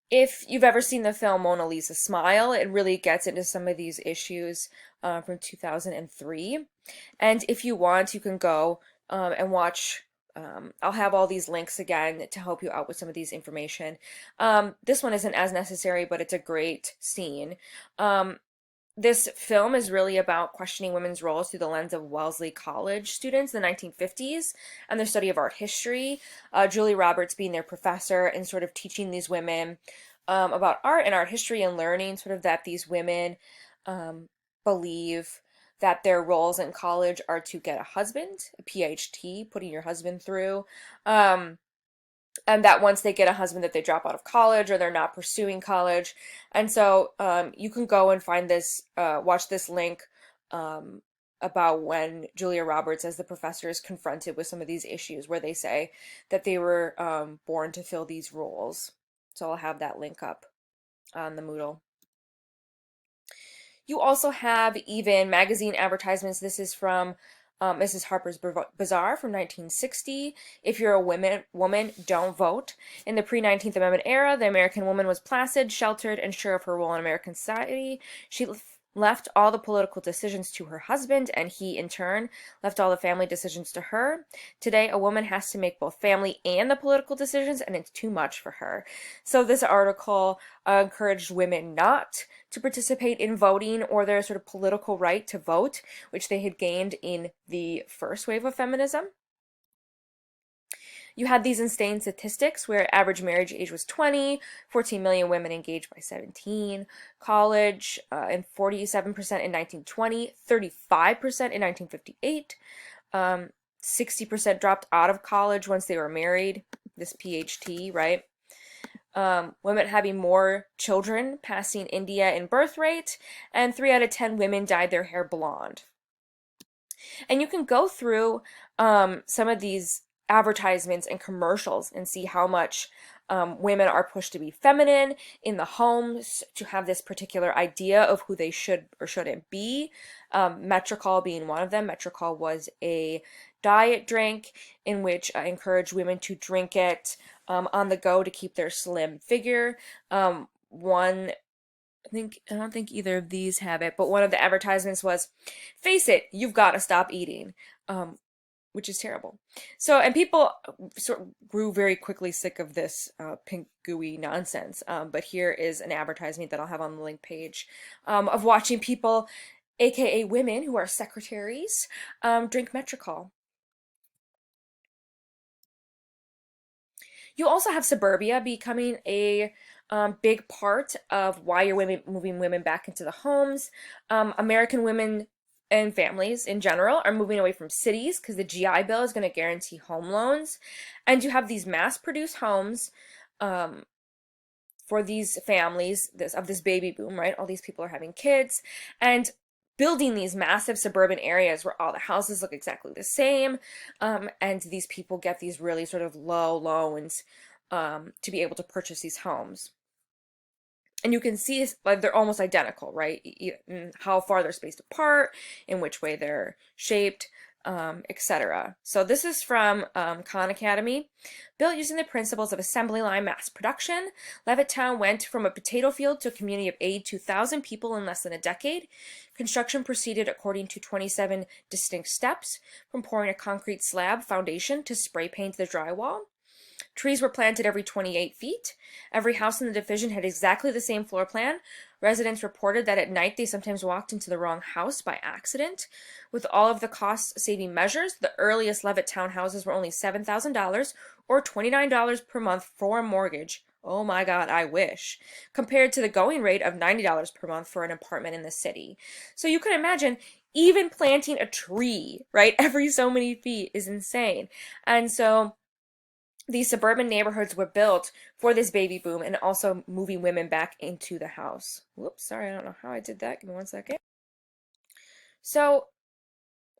If you've ever seen the film Mona Lisa Smile, it really gets into some of these issues from 2003. And if you want, you can go and watch. I'll have all these links again to help you out with some of these information. This one isn't as necessary, but it's a great scene. This film is really about questioning women's roles through the lens of Wellesley College students in the 1950s and their study of art history. Julia Roberts being their professor and sort of teaching these women about art and art history, and learning sort of that these women believe that their roles in college are to get a husband, a PhD, putting your husband through. And that once they get a husband that they drop out of college or they're not pursuing college. And so you can go and find this, watch this link about when Julia Roberts as the professor is confronted with some of these issues where they say that they were born to fill these roles. So I'll have that link up on the Moodle. You also have even magazine advertisements. This is from Mrs. Harper's Bazaar from 1960. If you're a woman, don't vote. In the pre-19th Amendment era, the American woman was placid, sheltered, and sure of her role in American society. She left all the political decisions to her husband, and he, in turn, left all the family decisions to her. Today, a woman has to make both family and the political decisions, and it's too much for her. So this article encouraged women not to participate in voting or their sort of political right to vote, which they had gained in the first wave of feminism. You had these insane statistics where average marriage age was 20, 14 million women engaged by 17, college and 47% in 1920, 35% in 1958, 60% dropped out of college once they were married, this PhD, right? Women having more children, passing India in birth rate, and 3 out of 10 women dyed their hair blonde. And you can go through some of these advertisements and commercials and see how much women are pushed to be feminine in the homes, to have this particular idea of who they should or shouldn't be. Metrocol being one of them. Metrocol was a diet drink in which encouraged women to drink it on the go to keep their slim figure. One I don't think either of these have it, but one of the advertisements was, "Face it, you've got to stop eating," which is terrible. So, and people sort of grew very quickly sick of this pink gooey nonsense. But here is an advertisement that I'll have on the link page of watching people, aka women who are secretaries, drink Metrocol. You also have suburbia becoming a big part of why you're moving women back into the homes. American women and families in general are moving away from cities because the GI Bill is going to guarantee home loans. And you have these mass-produced homes for these families of this baby boom, right? All these people are having kids and building these massive suburban areas where all the houses look exactly the same, and these people get these really sort of low loans to be able to purchase these homes. And you can see like they're almost identical, right? In how far they're spaced apart, in which way they're shaped, etc. So this is from Khan Academy. Built using the principles of assembly line mass production, Levittown went from a potato field to a community of 82,000 people in less than a decade. Construction proceeded according to 27 distinct steps, from pouring a concrete slab foundation to spray paint the drywall. Trees were planted every 28 feet. Every house in the division had exactly the same floor plan. Residents reported that at night they sometimes walked into the wrong house by accident. With all of the cost-saving measures, the earliest Levitt townhouses were only $7,000 or $29 per month for a mortgage. Oh my God, I wish. Compared to the going rate of $90 per month for an apartment in the city. So you can imagine even planting a tree, right, every so many feet is insane. And so these suburban neighborhoods were built for this baby boom and also moving women back into the house. Whoops, sorry, I don't know how I did that. Give me 1 second. So,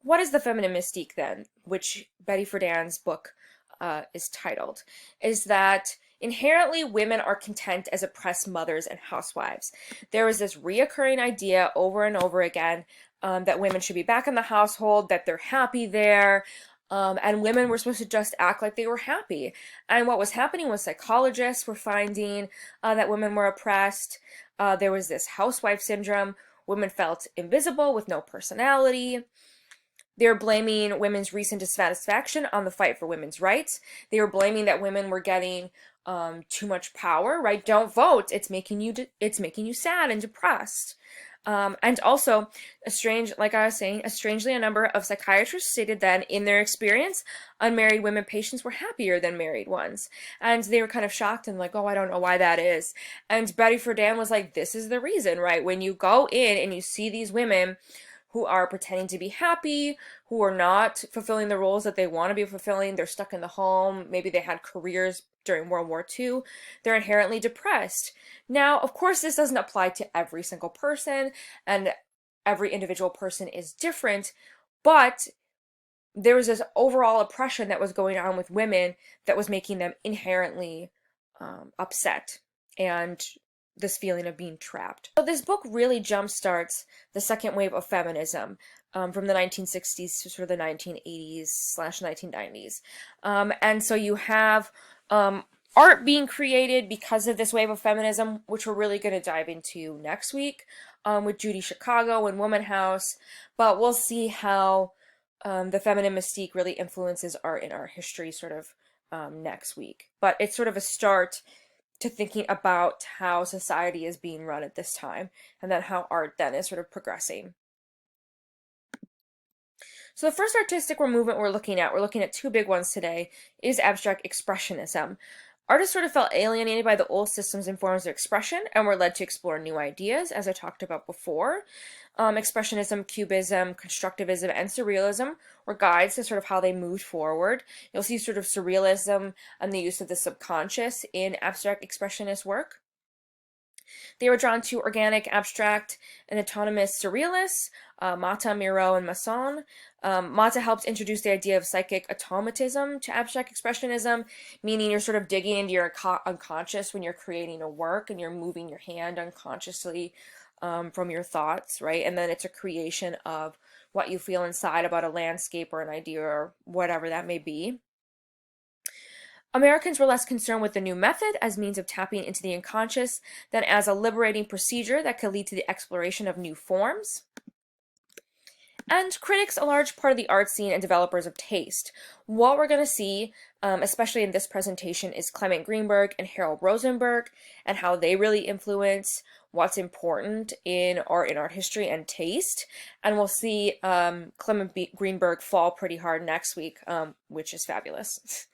what is the feminine mystique then, which Betty Friedan's book is titled? Is that inherently women are content as oppressed mothers and housewives. There is this reoccurring idea over and over again that women should be back in the household, that they're happy there, and women were supposed to just act like they were happy. And what was happening was psychologists were finding that women were oppressed. There was this housewife syndrome. Women felt invisible with no personality. They were blaming women's recent dissatisfaction on the fight for women's rights. They were blaming that women were getting too much power, right? Don't vote. It's making you sad and depressed. And also, like I was saying, strangely, a number of psychiatrists stated that in their experience, unmarried women patients were happier than married ones. And they were kind of shocked and like, oh, I don't know why that is. And Betty Friedan was like, this is the reason, right? When you go in and you see these women who are pretending to be happy, who are not fulfilling the roles that they want to be fulfilling, they're stuck in the home, maybe they had careers during World War II, they're inherently depressed. Now, of course, this doesn't apply to every single person, and every individual person is different, but there was this overall oppression that was going on with women that was making them inherently upset and this feeling of being trapped. So this book really jumpstarts the second wave of feminism from the 1960s to sort of the 1980s/1990s. And so you have art being created because of this wave of feminism, which we're really going to dive into next week with Judy Chicago and Woman House. But we'll see how the feminine mystique really influences art in our history sort of next week. But it's sort of a start to thinking about how society is being run at this time, and then how art then is sort of progressing. So the first artistic movement we're looking at two big ones today, is abstract expressionism. Artists sort of felt alienated by the old systems and forms of expression and were led to explore new ideas, as I talked about before. Expressionism, Cubism, Constructivism, and Surrealism were guides to sort of how they moved forward. You'll see sort of Surrealism and the use of the subconscious in abstract expressionist work. They were drawn to organic, abstract, and autonomous surrealists, Mata, Miro, and Masson. Mata helped introduce the idea of psychic automatism to abstract expressionism, meaning you're sort of digging into your unconscious when you're creating a work and you're moving your hand unconsciously from your thoughts, right? And then it's a creation of what you feel inside about a landscape or an idea or whatever that may be. Americans were less concerned with the new method as means of tapping into the unconscious than as a liberating procedure that could lead to the exploration of new forms. And critics, a large part of the art scene and developers of taste. What we're going to see, especially in this presentation, is Clement Greenberg and Harold Rosenberg and how they really influence what's important in art history and taste. And we'll see Clement Greenberg fall pretty hard next week, which is fabulous.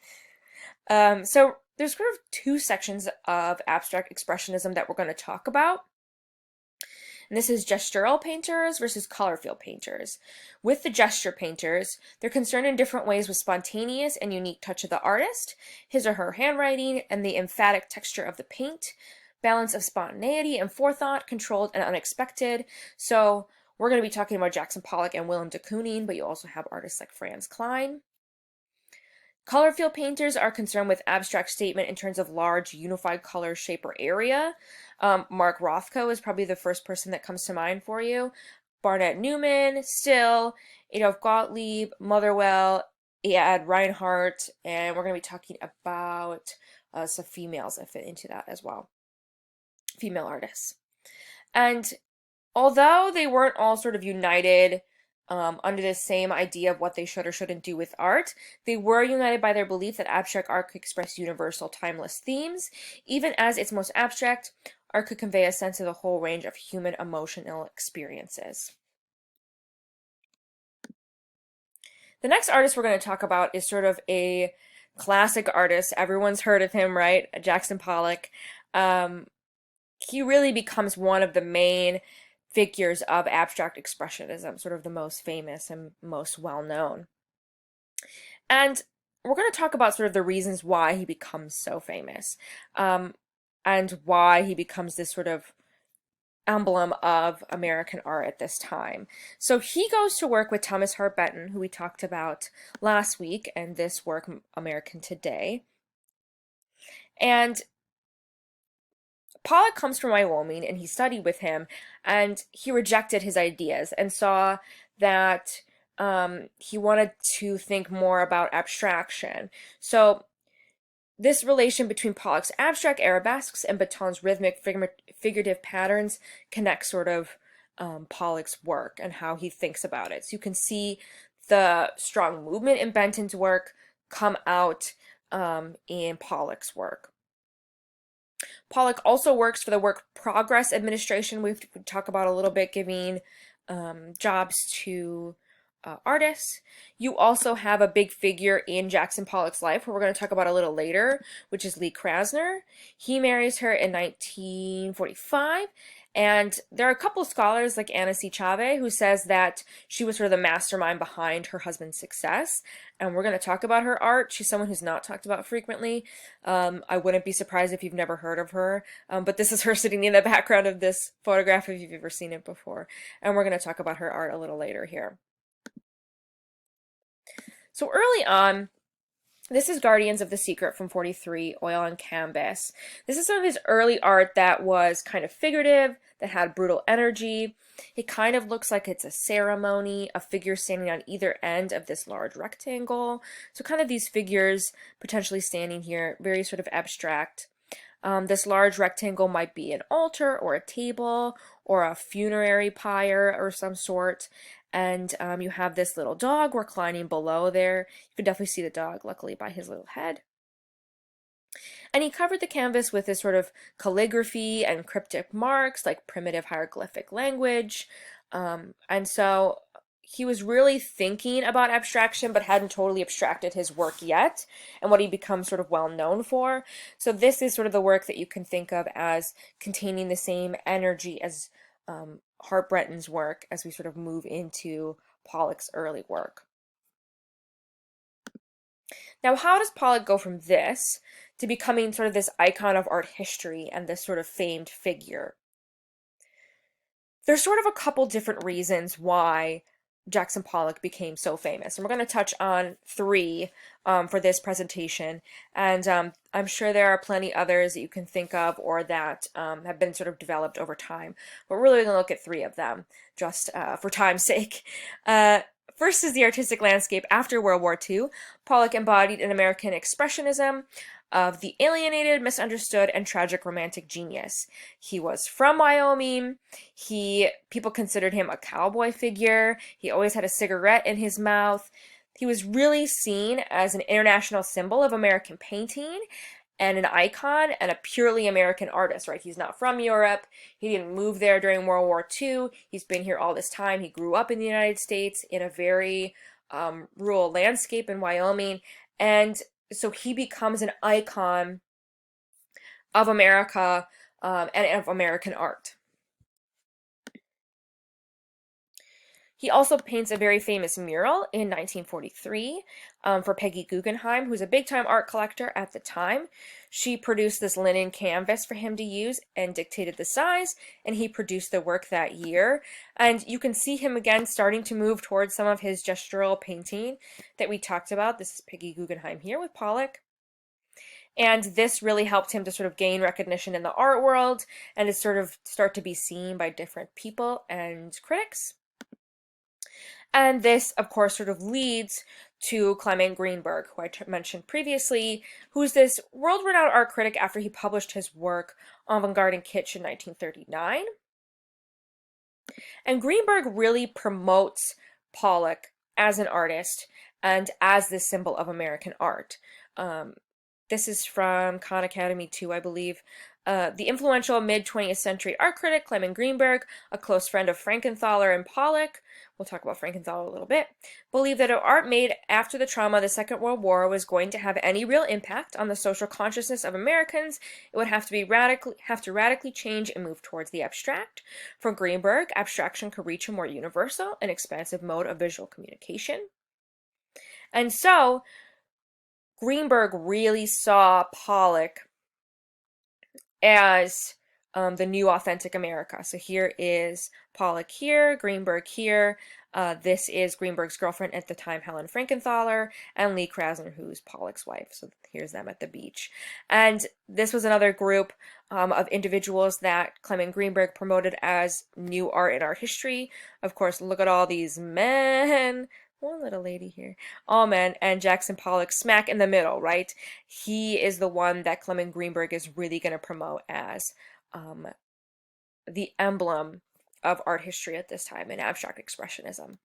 So there's sort of two sections of abstract expressionism that we're going to talk about. And this is gestural painters versus color field painters. With the gesture painters, they're concerned in different ways with spontaneous and unique touch of the artist, his or her handwriting, and the emphatic texture of the paint, balance of spontaneity and forethought, controlled and unexpected. So we're going to be talking about Jackson Pollock and Willem de Kooning, but you also have artists like Franz Kline. Color field painters are concerned with abstract statement in terms of large, unified color, shape, or area. Mark Rothko is probably the first person that comes to mind for you. Barnett Newman, Still, Adolf Gottlieb, Motherwell, Ed Reinhardt, and we're going to be talking about some females that fit into that as well. Female artists. And although they weren't all sort of united under the same idea of what they should or shouldn't do with art, they were united by their belief that abstract art could express universal, timeless themes. Even as its most abstract, art could convey a sense of the whole range of human emotional experiences. The next artist we're going to talk about is sort of a classic artist. Everyone's heard of him, right? Jackson Pollock. He really becomes one of the main figures of abstract expressionism, sort of the most famous and most well-known. And we're going to talk about sort of the reasons why he becomes so famous, and why he becomes this sort of emblem of American art at this time. So he goes to work with Thomas Hart Benton, who we talked about last week, and this work, American Today. And Pollock comes from Wyoming, and he studied with him, and he rejected his ideas and saw that he wanted to think more about abstraction. So this relation between Pollock's abstract arabesques and Benton's rhythmic figurative patterns connects sort of Pollock's work and how he thinks about it. So you can see the strong movement in Benton's work come out in Pollock's work. Pollock also works for the Work Progress Administration. We talk about a little bit, giving jobs to artists. You also have a big figure in Jackson Pollock's life, who we're going to talk about a little later, which is Lee Krasner. He marries her in 1945. And there are a couple of scholars like Anna C. Chavez who says that she was sort of the mastermind behind her husband's success. And we're going to talk about her art. She's someone who's not talked about frequently. I wouldn't be surprised if you've never heard of her. But this is her sitting in the background of this photograph if you've ever seen it before. And we're going to talk about her art a little later here. So early on, This is Guardians of the Secret from 43, oil on canvas. This is some of his early art that was kind of figurative, that had brutal energy. It kind of looks like it's a ceremony, a figure standing on either end of this large rectangle. So kind of these figures potentially standing here, very sort of abstract. This large rectangle might be an altar or a table or a funerary pyre or some sort. And you have this little dog reclining below there. You can definitely see the dog, luckily, by his little head. And he covered the canvas with this sort of calligraphy and cryptic marks, like primitive hieroglyphic language. And so he was really thinking about abstraction, but hadn't totally abstracted his work yet, and what he becomes sort of well known for. So this is sort of the work that you can think of as containing the same energy as Hart Brenton's work as we sort of move into Pollock's early work. Now, how does Pollock go from this to becoming sort of this icon of art history and this sort of famed figure? There's sort of a couple different reasons why Jackson Pollock became so famous. And we're going to touch on three for this presentation. And I'm sure there are plenty others that you can think of or that have been sort of developed over time. But we're really going to look at three of them just for time's sake. First is the artistic landscape after World War II. Pollock embodied an American expressionism of the alienated, misunderstood, and tragic romantic genius. He was from Wyoming. People considered him a cowboy figure. He always had a cigarette in his mouth. He was really seen as an international symbol of American painting and an icon and a purely American artist, right? He's not from Europe. He didn't move there during World War II. He's been here all this time. He grew up in the United States in a very rural landscape in Wyoming. And so he becomes an icon of America and of American art. He also paints a very famous mural in 1943 for Peggy Guggenheim, who's a big-time art collector at the time. She produced this linen canvas for him to use and dictated the size, and he produced the work that year. And you can see him again starting to move towards some of his gestural painting that we talked about. This is Peggy Guggenheim here with Pollock. And this really helped him to sort of gain recognition in the art world and to sort of start to be seen by different people and critics. And this, of course, sort of leads to Clement Greenberg, who I mentioned previously, who's this world-renowned art critic after he published his work Avant-Garde and Kitsch in 1939. And Greenberg really promotes Pollock as an artist and as this symbol of American art. This is from Khan Academy 2, I believe. The influential mid-20th century art critic Clement Greenberg, a close friend of Frankenthaler and Pollock, we'll talk about Frankenthaler a little bit, believed that if art made after the trauma of the Second World War was going to have any real impact on the social consciousness of Americans, it would have to radically change and move towards the abstract. For Greenberg, abstraction could reach a more universal and expansive mode of visual communication. And so, Greenberg really saw Pollock as the new authentic America. So here is Pollock here, Greenberg here. This is Greenberg's girlfriend at the time, Helen Frankenthaler, and Lee Krasner, who's Pollock's wife. So here's them at the beach. And this was another group of individuals that Clement Greenberg promoted as new art and art history. Of course, look at all these men. One little lady here. All men, and Jackson Pollock smack in the middle, right? He is the one that Clement Greenberg is really going to promote as the emblem of art history at this time in abstract expressionism.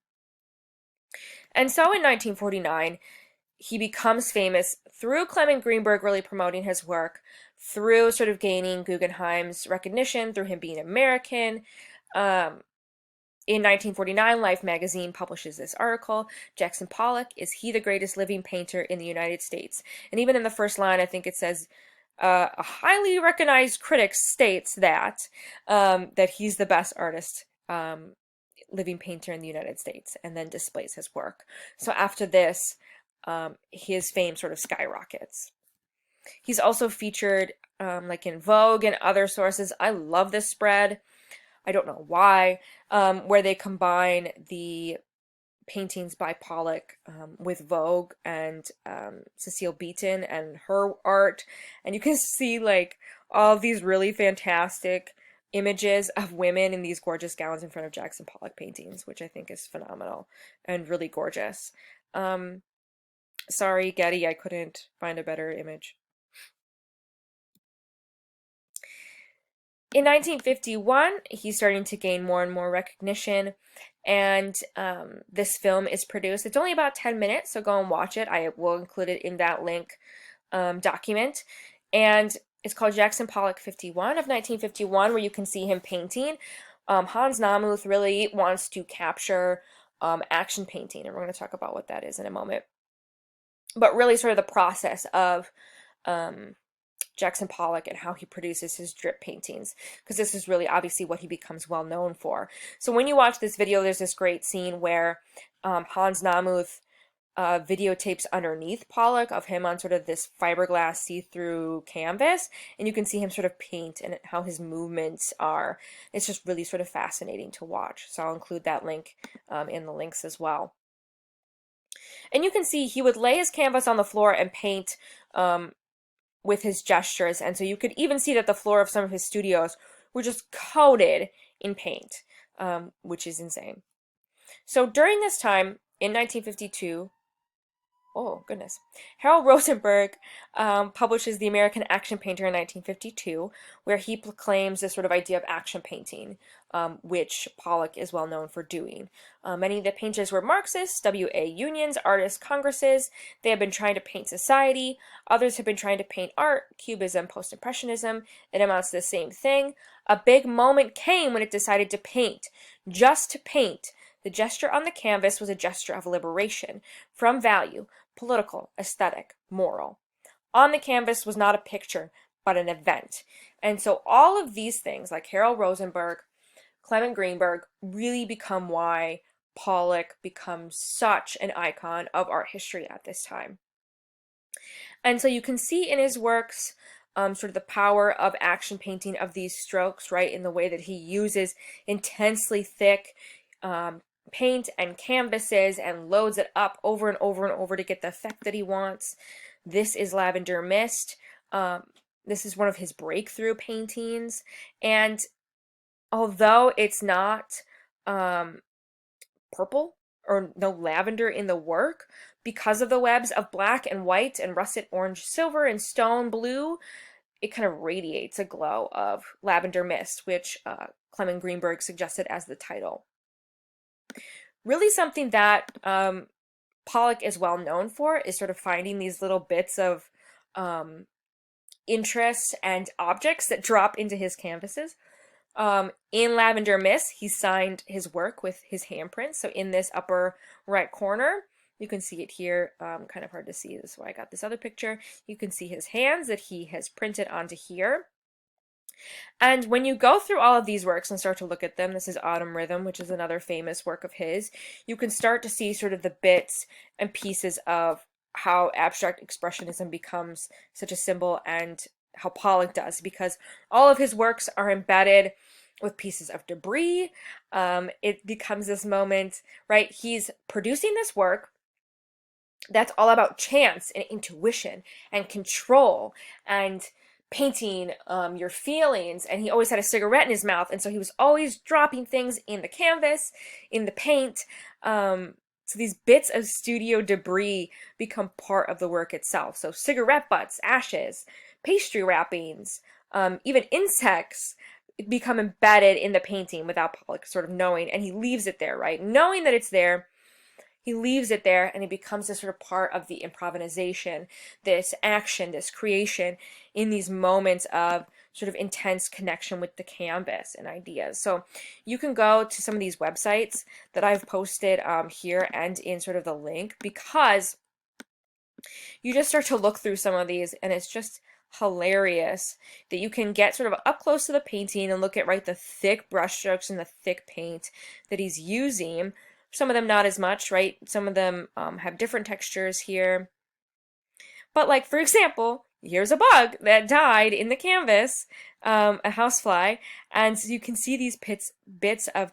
And so in 1949, he becomes famous through Clement Greenberg really promoting his work, through sort of gaining Guggenheim's recognition, through him being American. In 1949, Life magazine publishes this article, Jackson Pollock, is he the greatest living painter in the United States? And even in the first line, I think it says, a highly recognized critic states that he's the best artist, living painter in the United States, and then displays his work. So after this, his fame sort of skyrockets. He's also featured like in Vogue and other sources. I love this spread. I don't know why, where they combine the paintings by Pollock with Vogue and Cecile Beaton and her art. And you can see like all of these really fantastic images of women in these gorgeous gowns in front of Jackson Pollock paintings, which I think is phenomenal and really gorgeous. Sorry, Getty, I couldn't find a better image. In 1951, he's starting to gain more and more recognition, and this film is produced. It's only about 10 minutes, so go and watch it. I will include it in that link document. And it's called Jackson Pollock 51 of 1951, where you can see him painting. Hans Namuth really wants to capture action painting, and we're going to talk about what that is in a moment. But really sort of the process of Jackson Pollock and how he produces his drip paintings, because this is really obviously what he becomes well known for. So when you watch this video, there's this great scene where Hans Namuth videotapes underneath Pollock of him on sort of this fiberglass see-through canvas, and you can see him sort of paint and how his movements are. It's just really sort of fascinating to watch. So I'll include that link in the links as well. And you can see he would lay his canvas on the floor and paint with his gestures, and so you could even see that the floor of some of his studios were just coated in paint, which is insane. So during this time, in 1952, oh goodness, Harold Rosenberg publishes The American Action Painter in 1952, where he proclaims this sort of idea of action painting, which Pollock is well known for doing. Many of the painters were Marxists, WA unions, artists, congresses. They have been trying to paint society. Others have been trying to paint art, Cubism, Post-Impressionism. It amounts to the same thing. A big moment came when it decided to paint, just to paint. The gesture on the canvas was a gesture of liberation from value, political, aesthetic, moral. On the canvas was not a picture, but an event. And so all of these things, like Harold Rosenberg, Clement Greenberg, really become why Pollock becomes such an icon of art history at this time. And so you can see in his works sort of the power of action painting of these strokes, right, in the way that he uses intensely thick paint and canvases and loads it up over and over and over to get the effect that he wants. This is Lavender Mist. This is one of his breakthrough paintings, and although it's not purple or no lavender in the work, because of the webs of black and white and russet orange silver and stone blue, it kind of radiates a glow of Lavender Mist, which Clement Greenberg suggested as the title. Really something that Pollock is well known for is sort of finding these little bits of interest and objects that drop into his canvases. In Lavender Mist, he signed his work with his handprints. So in this upper right corner, you can see it here, kind of hard to see, this is why I got this other picture. You can see his hands that he has printed onto here. And when you go through all of these works and start to look at them, this is Autumn Rhythm, which is another famous work of his, you can start to see sort of the bits and pieces of how abstract expressionism becomes such a symbol and how Pollock does, because all of his works are embedded with pieces of debris. It becomes this moment, right? He's producing this work that's all about chance and intuition and control and painting your feelings, and he always had a cigarette in his mouth, and so he was always dropping things in the canvas, in the paint. So these bits of studio debris become part of the work itself. So cigarette butts, ashes, pastry wrappings, even insects become embedded in the painting without Pollock sort of knowing, and he leaves it there, right? Knowing that it's there, he leaves it there, and it becomes this sort of part of the improvisation, this action, this creation in these moments of sort of intense connection with the canvas and ideas. So you can go to some of these websites that I've posted here and in sort of the link, because you just start to look through some of these, and it's just hilarious that you can get sort of up close to the painting and look at, right, the thick brushstrokes and the thick paint that he's using. Some of them not as much, right? Some of them have different textures here. But like, for example, here's a bug that died in the canvas, a housefly, and so you can see these bits of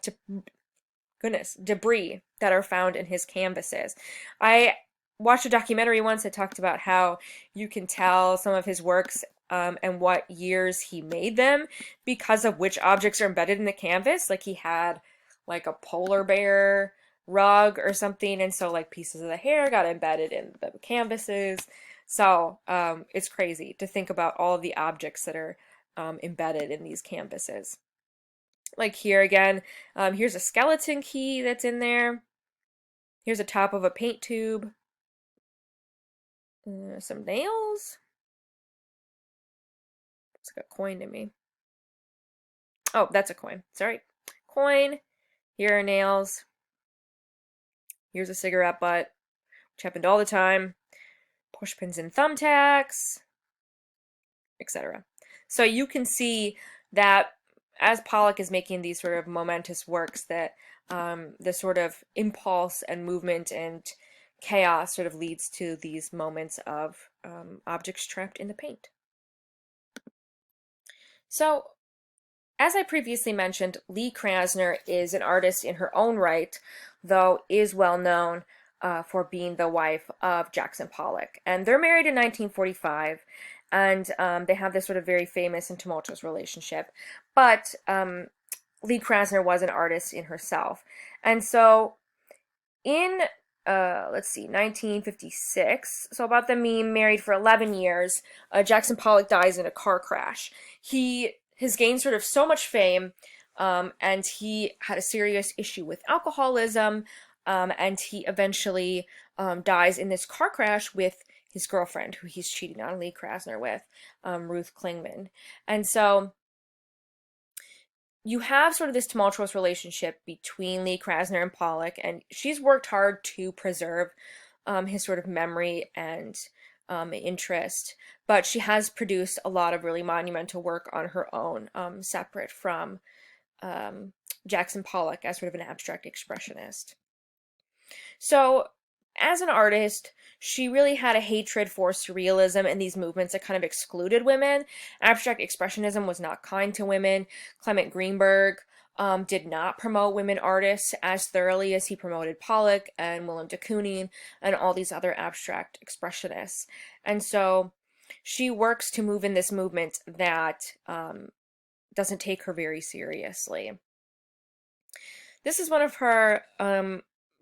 goodness, debris that are found in his canvases. I watched a documentary once that talked about how you can tell some of his works and what years he made them because of which objects are embedded in the canvas. Like he had like a polar bear rug or something, and so like pieces of the hair got embedded in the canvases. So it's crazy to think about all of the objects that are embedded in these canvases. Like here again, here's a skeleton key that's in there. Here's the top of a paint tube. Some nails. Looks like a coin to me. Oh, that's a coin. Sorry. Coin. Here are nails. Here's a cigarette butt, which happened all the time. Push pins and thumbtacks, etc. So you can see that as Pollock is making these sort of momentous works, that the sort of impulse and movement and chaos sort of leads to these moments of objects trapped in the paint. So, as I previously mentioned, Lee Krasner is an artist in her own right, though is well known for being the wife of Jackson Pollock. And they're married in 1945, and they have this sort of very famous and tumultuous relationship. But Lee Krasner was an artist in herself. And so in, let's see, 1956, so about them being married for 11 years, Jackson Pollock dies in a car crash. He has gained sort of so much fame, and he had a serious issue with alcoholism, and he eventually dies in this car crash with his girlfriend, who he's cheating on Lee Krasner with, Ruth Klingman. And so you have sort of this tumultuous relationship between Lee Krasner and Pollock, and she's worked hard to preserve his sort of memory and interest, but she has produced a lot of really monumental work on her own, separate from Jackson Pollock as sort of an abstract expressionist. So, as an artist, she really had a hatred for surrealism and these movements that kind of excluded women. Abstract expressionism was not kind to women. Clement Greenberg did not promote women artists as thoroughly as he promoted Pollock and Willem de Kooning and all these other abstract expressionists. And so she works to move in this movement that doesn't take her very seriously. This is one of her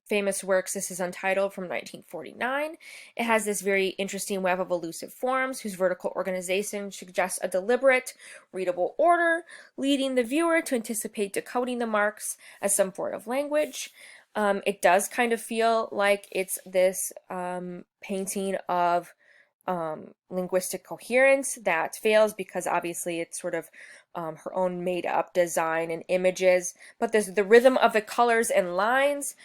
famous works. This is Untitled from 1949. It has this very interesting web of elusive forms whose vertical organization suggests a deliberate, readable order, leading the viewer to anticipate decoding the marks as some form of language. It does kind of feel like it's this painting of linguistic coherence that fails because obviously it's sort of her own made-up design and images, but there's the rhythm of the colors and lines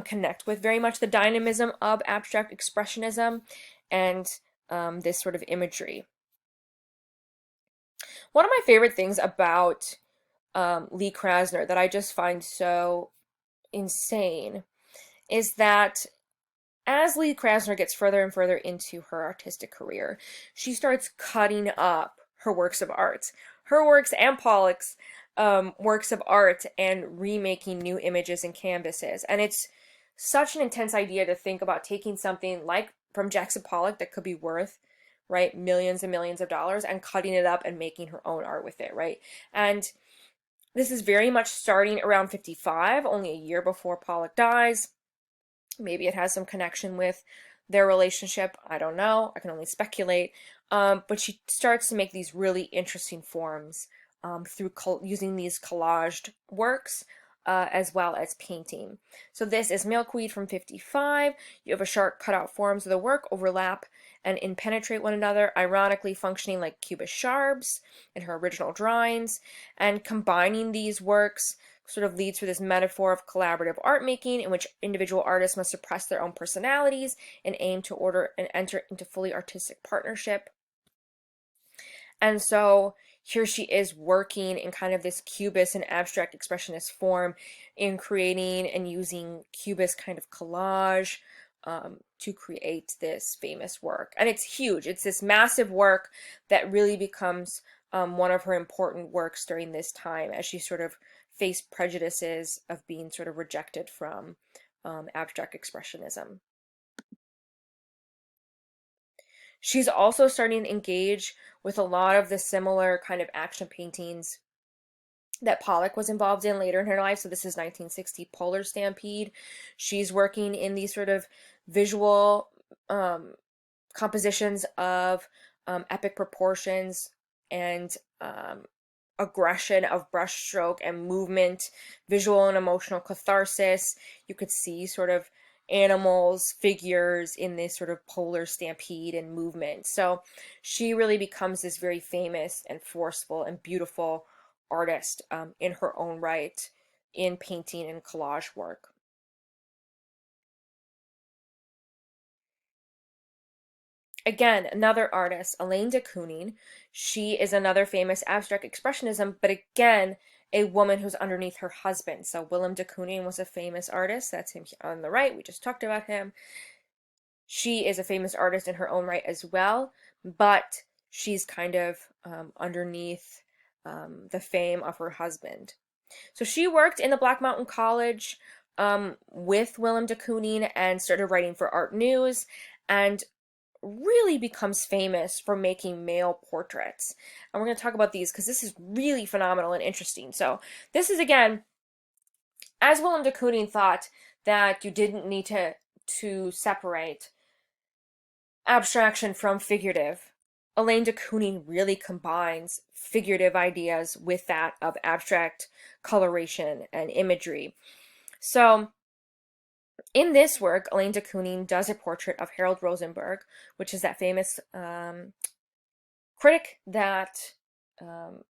connect with very much the dynamism of abstract expressionism and this sort of imagery. One of my favorite things about Lee Krasner that I just find so insane is that as Lee Krasner gets further and further into her artistic career, she starts cutting up her works of art. Her works and Pollock's works of art and remaking new images and canvases. And it's such an intense idea to think about taking something like from Jackson Pollock that could be worth, right, millions and millions of dollars and cutting it up and making her own art with it, right? And this is very much starting around 55, only a year before Pollock dies. Maybe it has some connection with their relationship. I don't know. I can only speculate. But she starts to make these really interesting forms through using these collaged works as well as painting. So this is Milkweed from 55. You have a sharp cutout forms of the work overlap and impenetrate one another, ironically functioning like cubist sharps in her original drawings. And combining these works sort of leads to this metaphor of collaborative art making in which individual artists must suppress their own personalities and aim to order and enter into fully artistic partnership. And so here she is working in kind of this cubist and abstract expressionist form in creating and using cubist kind of collage to create this famous work. And it's huge. It's this massive work that really becomes one of her important works during this time as she sort of faced prejudices of being sort of rejected from abstract expressionism. She's also starting to engage with a lot of the similar kind of action paintings that Pollock was involved in later in her life. So this is 1960 Polar Stampede. She's working in these sort of visual compositions of epic proportions and aggression of brushstroke and movement, visual and emotional catharsis. You could see sort of animals, figures in this sort of polar stampede and movement. So she really becomes this very famous and forceful and beautiful artist in her own right in painting and collage work. Again, another artist, Elaine de Kooning. She is another famous abstract expressionism, but again, a woman who's underneath her husband. So Willem de Kooning was a famous artist. That's him on the right. We just talked about him. She is a famous artist in her own right as well, but she's kind of underneath the fame of her husband. So she worked in the Black Mountain College with Willem de Kooning and started writing for Art News, and really becomes famous for making male portraits. And we're going to talk about these because this is really phenomenal and interesting. So this is, again, as Willem de Kooning thought that you didn't need to separate abstraction from figurative, Elaine de Kooning really combines figurative ideas with that of abstract coloration and imagery. So in this work, Elaine de Kooning does a portrait of Harold Rosenberg, which is that famous critic that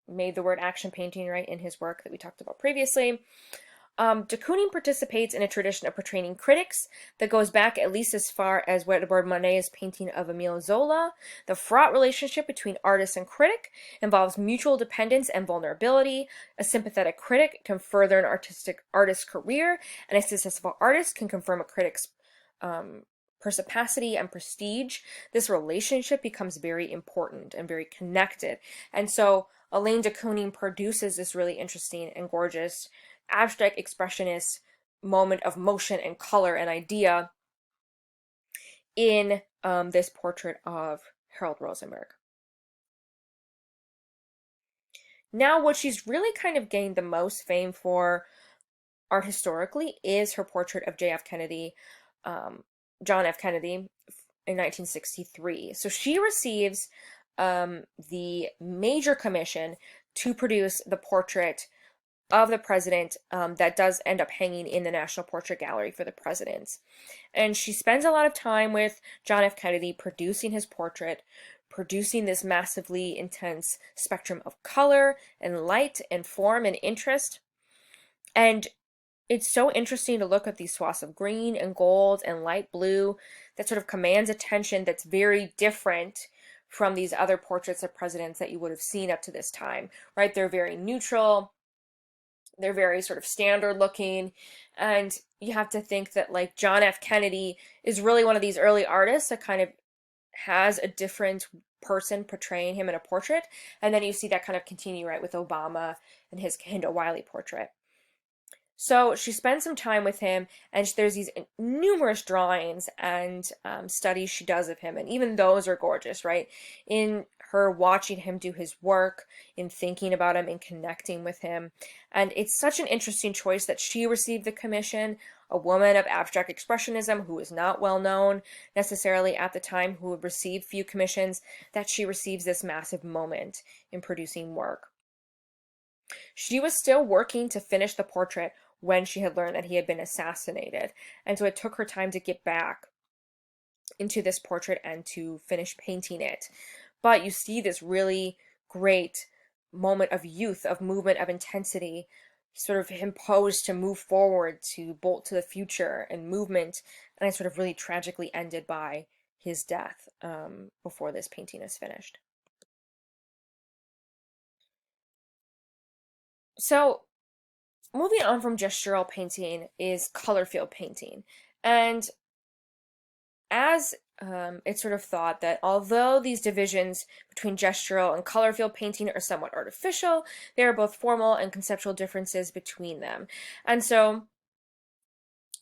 made the word action painting right in his work that we talked about previously. De Kooning participates in a tradition of portraying critics that goes back at least as far as Edouard Monet's painting of Emile Zola. The fraught relationship between artist and critic involves mutual dependence and vulnerability. A sympathetic critic can further an artist's career, and a successful artist can confirm a critic's perspicacity and prestige. This relationship becomes very important and very connected. And so Elaine de Kooning produces this really interesting and gorgeous abstract expressionist moment of motion and color and idea in this portrait of Harold Rosenberg. Now, what she's really kind of gained the most fame for art historically is her portrait of John F. Kennedy in 1963. So she receives the major commission to produce the portrait of the president that does end up hanging in the National Portrait Gallery for the presidents. And she spends a lot of time with John F. Kennedy producing his portrait, producing this massively intense spectrum of color and light and form and interest. And it's so interesting to look at these swaths of green and gold and light blue that sort of commands attention, that's very different from these other portraits of presidents that you would have seen up to this time, right? They're very neutral. They're very sort of standard looking, and you have to think that like John F. Kennedy is really one of these early artists that kind of has a different person portraying him in a portrait, and then you see that kind of continue right with Obama and his Kehinde Wiley portrait. So she spends some time with him, and there's these numerous drawings and studies she does of him, and even those are gorgeous, right? In her watching him do his work, in thinking about him, in connecting with him. And it's such an interesting choice that she received the commission, a woman of abstract expressionism who is not well known necessarily at the time, who would receive few commissions, that she receives this massive moment in producing work. She was still working to finish the portrait when she had learned that he had been assassinated. And so it took her time to get back into this portrait and to finish painting it. But you see this really great moment of youth, of movement, of intensity, sort of him posed to move forward, to bolt to the future and movement. And it sort of really tragically ended by his death before this painting is finished. So moving on from gestural painting is color field painting. And as it's sort of thought that although these divisions between gestural and color field painting are somewhat artificial, there are both formal and conceptual differences between them. And so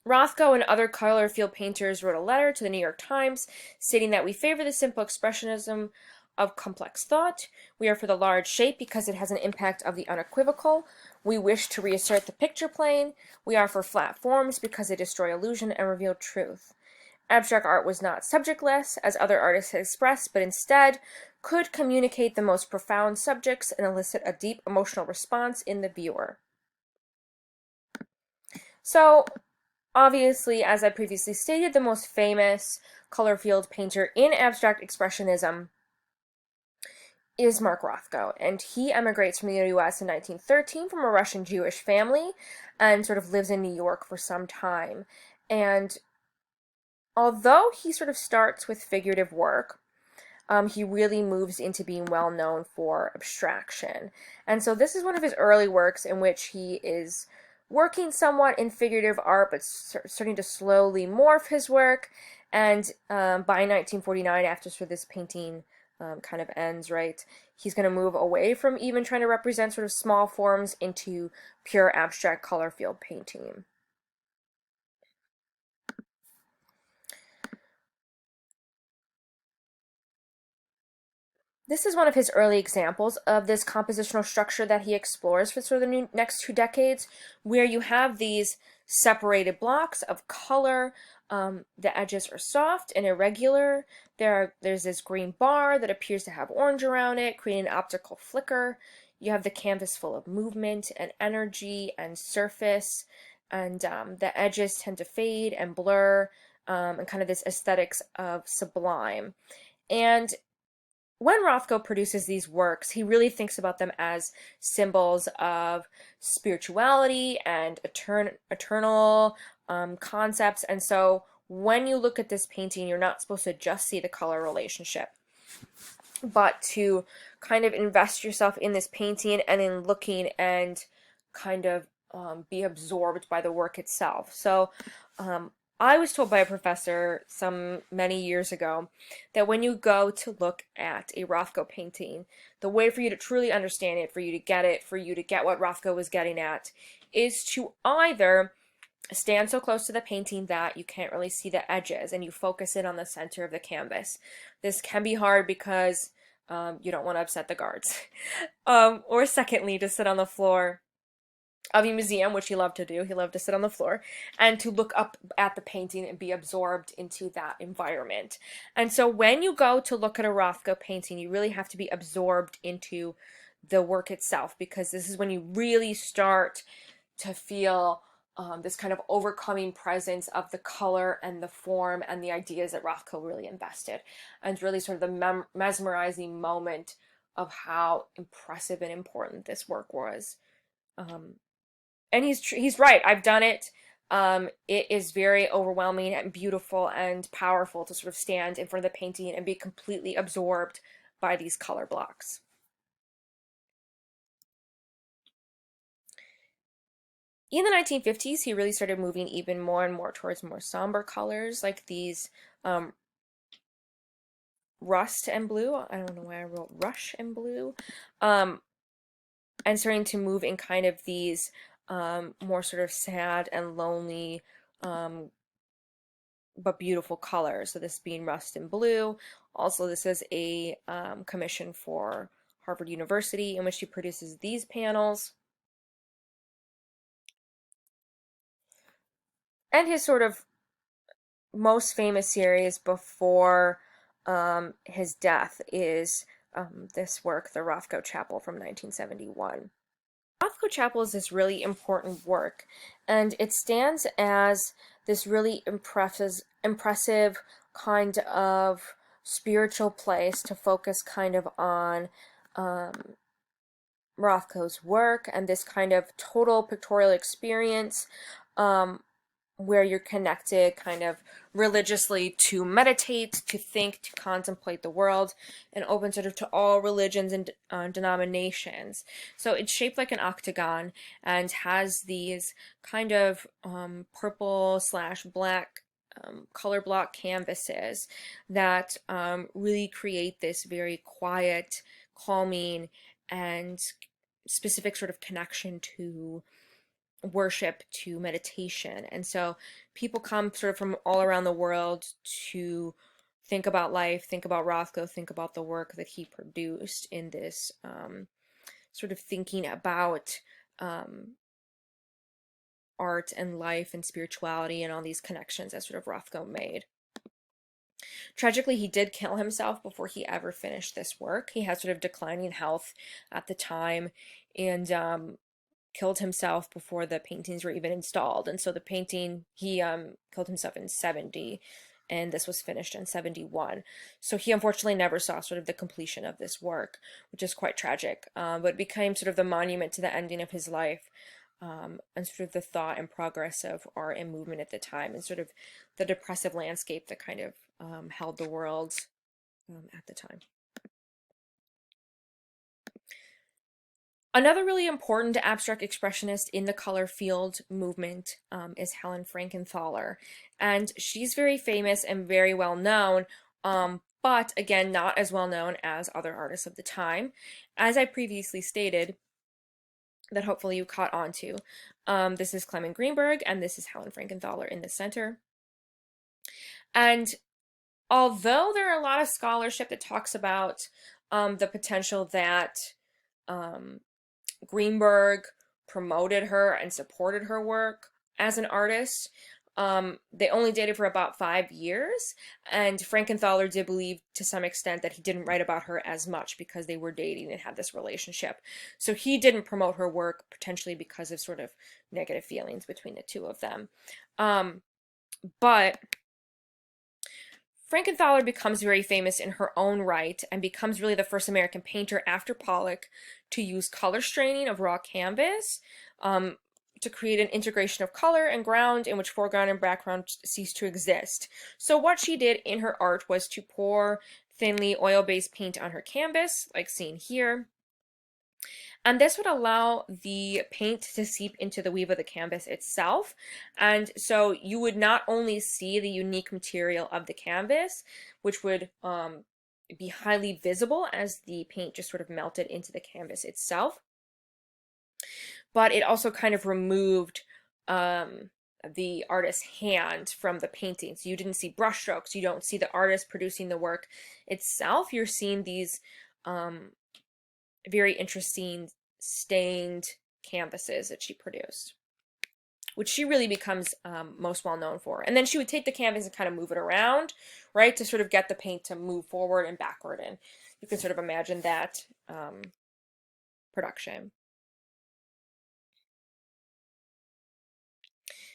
Rothko and other color field painters wrote a letter to the New York Times stating that we favor the simple expressionism of complex thought. We are for the large shape because it has an impact of the unequivocal. We wish to reassert the picture plane. We are for flat forms because they destroy illusion and reveal truth. Abstract art was not subjectless, as other artists had expressed, but instead could communicate the most profound subjects and elicit a deep emotional response in the viewer. So, obviously, as I previously stated, the most famous color field painter in abstract expressionism is Mark Rothko, and he emigrates from the US in 1913 from a Russian Jewish family and sort of lives in New York for some time. And although he sort of starts with figurative work, he really moves into being well known for abstraction. And so this is one of his early works in which he is working somewhat in figurative art, but starting to slowly morph his work. And by 1949, after sort of this painting kind of ends, right, he's going to move away from even trying to represent sort of small forms into pure abstract color field painting. This is one of his early examples of this compositional structure that he explores for sort of the next 2 decades, where you have these separated blocks of color. The edges are soft and irregular. There's this green bar that appears to have orange around it, creating an optical flicker. You have the canvas full of movement and energy and surface, and the edges tend to fade and blur, and kind of this aesthetics of sublime. And when Rothko produces these works, he really thinks about them as symbols of spirituality and eternal concepts. And so when you look at this painting, you're not supposed to just see the color relationship, but to kind of invest yourself in this painting and in looking and kind of be absorbed by the work itself. So I was told by a professor many years ago that when you go to look at a Rothko painting, the way for you to truly understand it, for you to get it, for you to get what Rothko was getting at, is to either stand so close to the painting that you can't really see the edges and you focus in on the center of the canvas. This can be hard because you don't want to upset the guards. Or secondly, to sit on the floor of a museum, which he loved to do. He loved to sit on the floor and to look up at the painting and be absorbed into that environment. And so when you go to look at a Rothko painting, you really have to be absorbed into the work itself, because this is when you really start to feel this kind of overcoming presence of the color and the form and the ideas that Rothko really invested. And really sort of the mesmerizing moment of how impressive and important this work was. And he's right. I've done it. It is very overwhelming and beautiful and powerful to sort of stand in front of the painting and be completely absorbed by these color blocks. In the 1950s, he really started moving even more and more towards more somber colors, like these rust and blue. I don't know why I wrote rush and blue. And starting to move in kind of these more sort of sad and lonely but beautiful colors. So this being rust and blue. Also, this is a commission for Harvard University in which he produces these panels. And his sort of most famous series before his death is this work, the Rothko Chapel from 1971. Rothko Chapel is this really important work, and it stands as this really impressive kind of spiritual place to focus kind of on Rothko's work and this kind of total pictorial experience where you're connected kind of religiously to meditate, to think, to contemplate the world, and open sort of to all religions and denominations. So it's shaped like an octagon and has these kind of purple/black color block canvases that really create this very quiet, calming, and specific sort of connection to worship, to meditation. And so people come sort of from all around the world to think about life, think about Rothko, think about the work that he produced in this sort of thinking about art and life and spirituality and all these connections that sort of Rothko made. Tragically, he did kill himself before he ever finished this work. He had sort of declining health at the time, and killed himself before the paintings were even installed. And so the painting, he killed himself in 70, and this was finished in 71. So he unfortunately never saw sort of the completion of this work, which is quite tragic. But it became sort of the monument to the ending of his life, and sort of the thought and progress of art and movement at the time, and sort of the depressive landscape that kind of held the world at the time. Another really important abstract expressionist in the color field movement is Helen Frankenthaler, and she's very famous and very well known, but again, not as well known as other artists of the time. As I previously stated, that hopefully you caught on to. This is Clement Greenberg, and this is Helen Frankenthaler in the center. And although there are a lot of scholarship that talks about the potential that Greenberg promoted her and supported her work as an artist, they only dated for about 5 years, and Frankenthaler did believe to some extent that he didn't write about her as much because they were dating and had this relationship. So he didn't promote her work, potentially because of sort of negative feelings between the two of them. But Frankenthaler becomes very famous in her own right and becomes really the first American painter after Pollock to use color staining of raw canvas to create an integration of color and ground in which foreground and background cease to exist. So what she did in her art was to pour thinly oil-based paint on her canvas, like seen here. And this would allow the paint to seep into the weave of the canvas itself. And so you would not only see the unique material of the canvas, which would be highly visible as the paint just sort of melted into the canvas itself, but it also kind of removed the artist's hand from the painting. So you didn't see brushstrokes, you don't see the artist producing the work itself. You're seeing these very interesting stained canvases that she produced, which she really becomes most well known for. And then she would take the canvas and kind of move it around, right, to sort of get the paint to move forward and backward. And you can sort of imagine that production.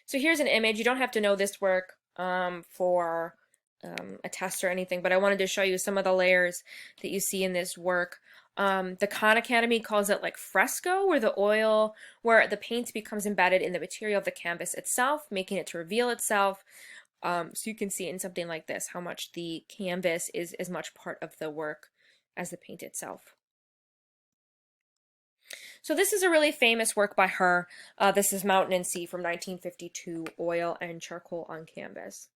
So here's an image. You don't have to know this work for a test or anything, but I wanted to show you some of the layers that you see in this work. The Khan Academy calls it like fresco, where the paint becomes embedded in the material of the canvas itself, making it to reveal itself. So you can see in something like this how much the canvas is as much part of the work as the paint itself. So this is a really famous work by her. This is Mountain and Sea from 1952, oil and charcoal on canvas.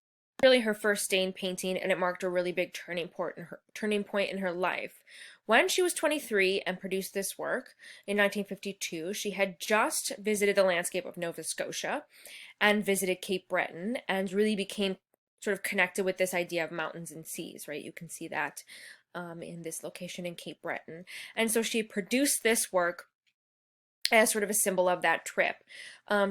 Really her first stain painting, and it marked a really big turning point in her life. When she was 23 and produced this work in 1952, she had just visited the landscape of Nova Scotia and visited Cape Breton and really became sort of connected with this idea of mountains and seas, right? You can see that in this location in Cape Breton. And so she produced this work as sort of a symbol of that trip.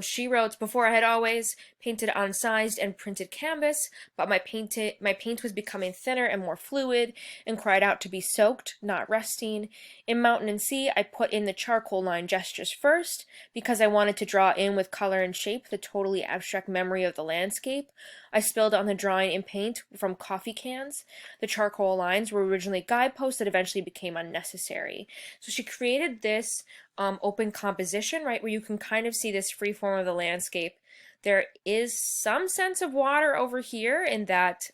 She wrote, "Before I had always painted on sized and printed canvas, but my paint was becoming thinner and more fluid and cried out to be soaked, not resting. In Mountain and Sea, I put in the charcoal line gestures first because I wanted to draw in with color and shape the totally abstract memory of the landscape. I spilled on the drawing in paint from coffee cans. The charcoal lines were originally guideposts that eventually became unnecessary." So she created this open composition, right, where you can kind of see this free form of the landscape. There is some sense of water over here in that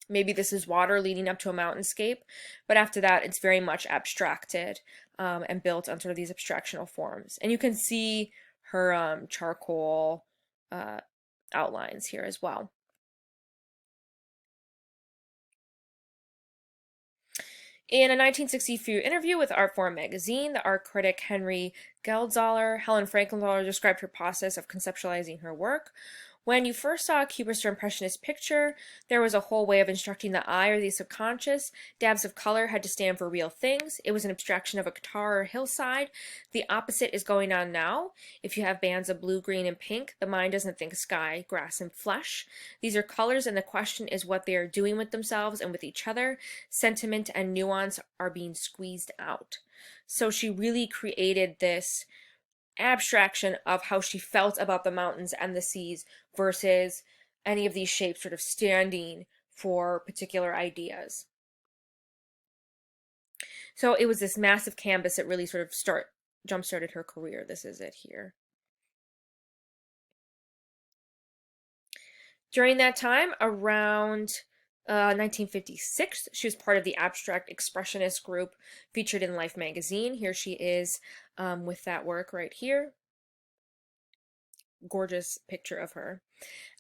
maybe this is water leading up to a mountainscape, but after that it's very much abstracted and built on sort of these abstractional forms. And you can see her charcoal outlines here as well. In a 1964 interview with Artforum magazine, the art critic Henry Geldzahler, Helen Frankenthaler described her process of conceptualizing her work. When you first saw a Cubist or Impressionist picture, there was a whole way of instructing the eye or the subconscious. Dabs of color had to stand for real things. It was an abstraction of a guitar or hillside. The opposite is going on now. If you have bands of blue, green, and pink, the mind doesn't think sky, grass, and flesh. These are colors, and the question is what they are doing with themselves and with each other. Sentiment and nuance are being squeezed out. So she really created this abstraction of how she felt about the mountains and the seas versus any of these shapes sort of standing for particular ideas. So it was this massive canvas that really sort of jump-started her career. This is it here. During that time, around 1956, she was part of the abstract expressionist group featured in Life magazine. Here she is with that work right here. Gorgeous picture of her,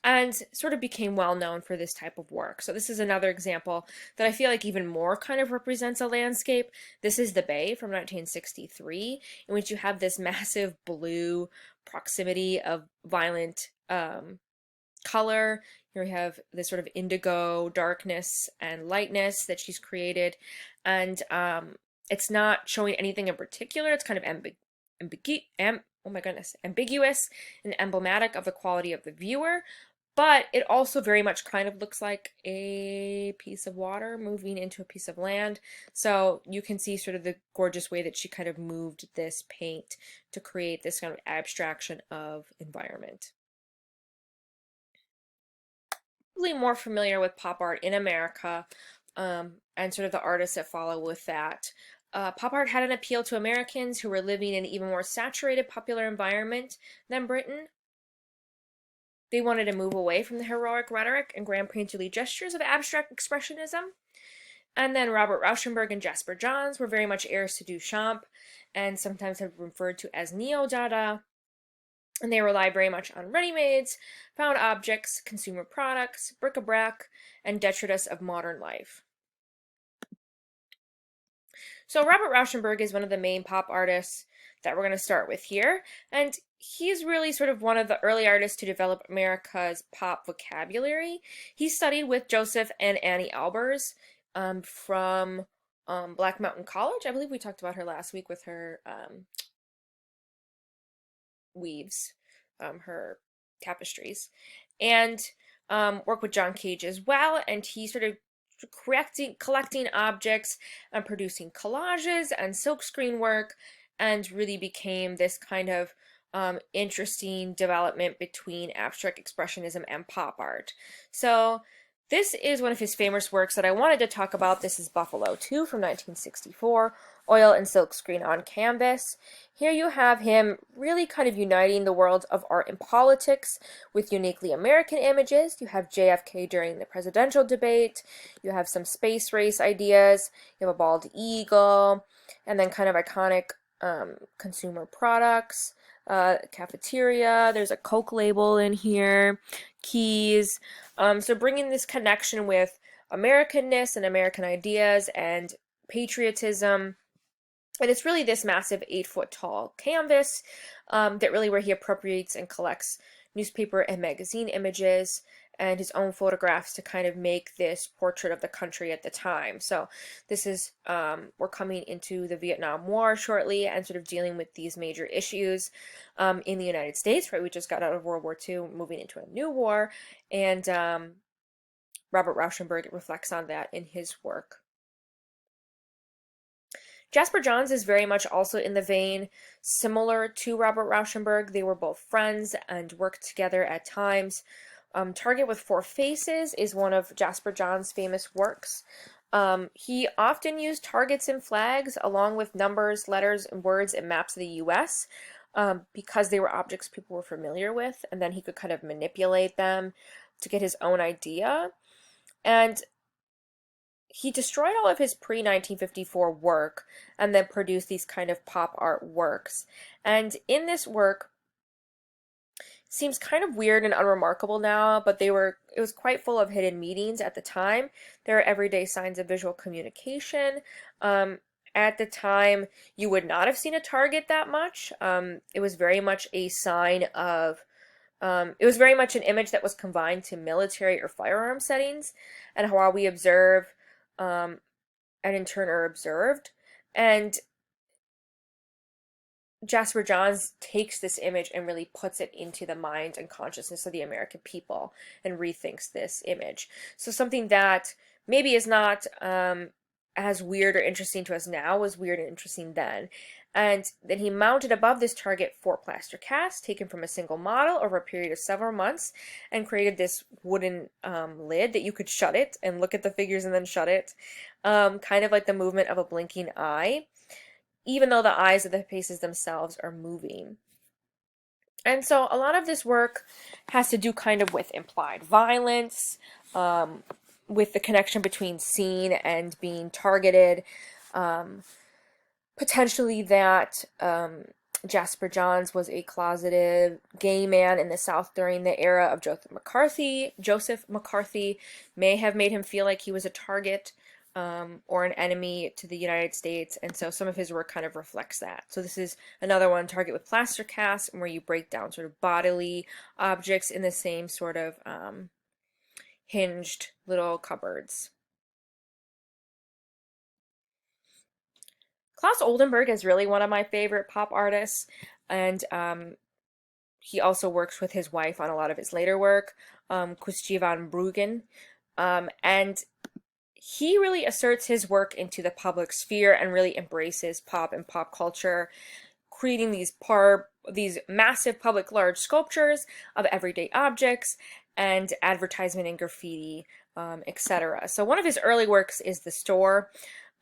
and sort of became well known for this type of work. So this is another example that I feel like even more kind of represents a landscape. This is the Bay from 1963, in which you have this massive blue proximity of violent color. Here we have this sort of indigo darkness and lightness that she's created, and it's not showing anything in particular. It's kind of ambiguous and emblematic of the quality of the viewer, but it also very much kind of looks like a piece of water moving into a piece of land. So you can see sort of the gorgeous way that she kind of moved this paint to create this kind of abstraction of environment. Probably more familiar with pop art in America and sort of the artists that follow with that. Pop art had an appeal to Americans who were living in an even more saturated popular environment than Britain. They wanted to move away from the heroic rhetoric and grand painterly gestures of abstract expressionism. And then Robert Rauschenberg and Jasper Johns were very much heirs to Duchamp and sometimes have been referred to as Neo-Dada. And they rely very much on ready-mades, found objects, consumer products, bric-a-brac, and detritus of modern life. So Robert Rauschenberg is one of the main pop artists that we're going to start with here, and he's really sort of one of the early artists to develop America's pop vocabulary. He studied with Joseph and Annie Albers from Black Mountain College. I believe we talked about her last week with her weaves, her tapestries, and worked with John Cage as well, and he sort of collecting objects and producing collages and silkscreen work, and really became this kind of interesting development between abstract expressionism and pop art. So this is one of his famous works that I wanted to talk about. This is Buffalo 2 from 1964, oil and silkscreen on canvas. Here you have him really kind of uniting the worlds of art and politics with uniquely American images. You have JFK during the presidential debate, you have some space race ideas, you have a bald eagle, and then kind of iconic consumer products, cafeteria, there's a Coke label in here, keys. So bringing this connection with Americanness and American ideas and patriotism. And it's really this massive 8-foot tall canvas that really where he appropriates and collects newspaper and magazine images and his own photographs to kind of make this portrait of the country at the time. So this is, we're coming into the Vietnam War shortly and sort of dealing with these major issues in the United States, right? We just got out of World War II, moving into a new war, and Robert Rauschenberg reflects on that in his work. Jasper Johns is very much also in the vein similar to Robert Rauschenberg. They were both friends and worked together at times. Target with Four Faces is one of Jasper Johns' famous works. He often used targets and flags along with numbers, letters, and words and maps of the U.S. Because they were objects people were familiar with, and then he could kind of manipulate them to get his own idea. And he destroyed all of his pre-1954 work and then produced these kind of pop art works. And in this work, seems kind of weird and unremarkable now, but it was quite full of hidden meanings at the time. There are everyday signs of visual communication. Um, at the time, you would not have seen a target that much. It was very much a sign of, it was very much an image that was confined to military or firearm settings, and how we observe, um, and in turn are observed. And Jasper Johns takes this image and really puts it into the mind and consciousness of the American people and rethinks this image. So something that maybe is not as weird or interesting to us now was weird and interesting then. And then he mounted above this target 4 plaster casts taken from a single model over a period of several months and created this wooden lid that you could shut it and look at the figures and then shut it, kind of like the movement of a blinking eye, even though the eyes of the faces themselves are moving. And so a lot of this work has to do kind of with implied violence, with the connection between seen and being targeted, potentially that Jasper Johns was a closeted gay man in the South during the era of Joseph McCarthy. Joseph McCarthy may have made him feel like he was a target, or an enemy to the United States, and so some of his work kind of reflects that. So this is another one, target with plaster casts, where you break down sort of bodily objects in the same sort of hinged little cupboards. Klaus Oldenburg is really one of my favorite pop artists, and he also works with his wife on a lot of his later work, Kustje van Bruggen, and he really asserts his work into the public sphere and really embraces pop and pop culture, creating these massive public large sculptures of everyday objects and advertisement and graffiti, etc. So one of his early works is The Store,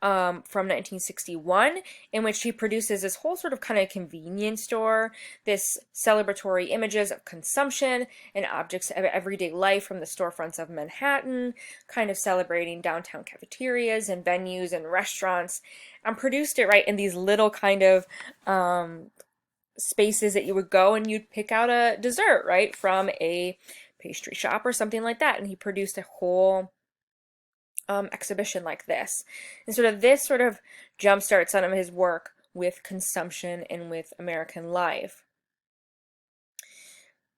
from 1961, in which he produces this whole sort of kind of convenience store, this celebratory images of consumption and objects of everyday life from the storefronts of Manhattan, kind of celebrating downtown cafeterias and venues and restaurants, and produced it right in these little kind of spaces that you would go and you'd pick out a dessert, right, from a pastry shop or something like that. And he produced a whole exhibition like this. And sort of this sort of jumpstarts some of his work with consumption and with American life.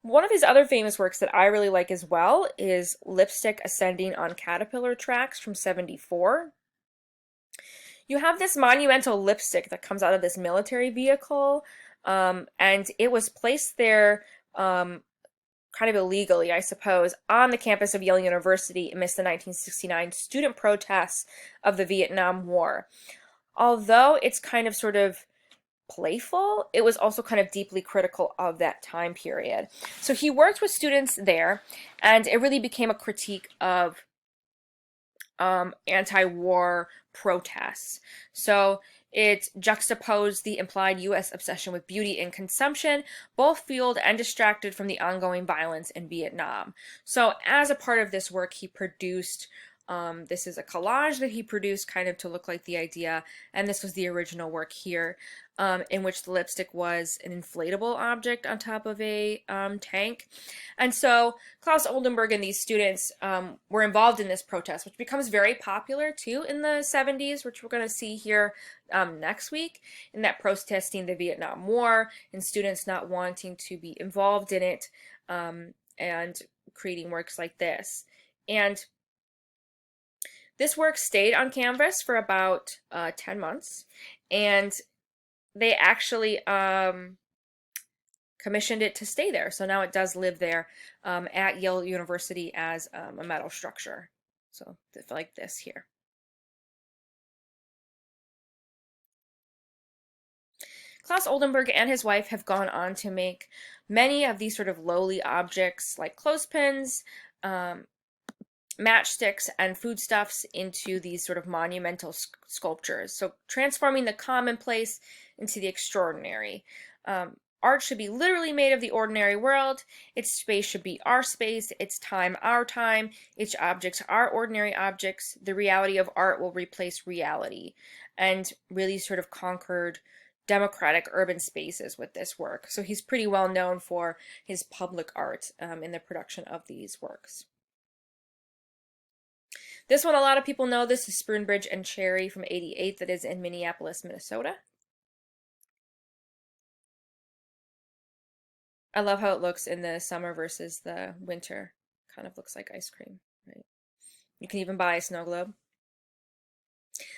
One of his other famous works that I really like as well is Lipstick Ascending on Caterpillar Tracks from 1974. You have this monumental lipstick that comes out of this military vehicle, and it was placed there kind of illegally, I suppose, on the campus of Yale University amidst the 1969 student protests of the Vietnam War. Although it's kind of sort of playful, it was also kind of deeply critical of that time period. So he worked with students there, and it really became a critique of anti-war protests. So it juxtaposed the implied U.S. obsession with beauty and consumption, both fueled and distracted from the ongoing violence in Vietnam. So as a part of this work, he produced, this is a collage that he produced kind of to look like the idea, and this was the original work here, in which the lipstick was an inflatable object on top of a tank. And so Klaus Oldenburg and these students were involved in this protest, which becomes very popular too in the 70s, which we're going to see here next week, in that protesting the Vietnam War and students not wanting to be involved in it, and creating works like this. And this work stayed on canvas for about 10 months, and they actually commissioned it to stay there. So now it does live there at Yale University as a metal structure. So like this here. Klaus Oldenburg and his wife have gone on to make many of these sort of lowly objects like clothespins, matchsticks, and foodstuffs into these sort of monumental sculptures. So transforming the commonplace into the extraordinary. Art should be literally made of the ordinary world. Its space should be our space. Its time, our time. Its objects are ordinary objects. The reality of art will replace reality. And really sort of conquered democratic urban spaces with this work. So he's pretty well known for his public art in the production of these works. This one, a lot of people know this is Spoon Bridge and Cherry from '88 that is in Minneapolis, Minnesota. I love how it looks in the summer versus the winter. Kind of looks like ice cream, right? You can even buy a snow globe.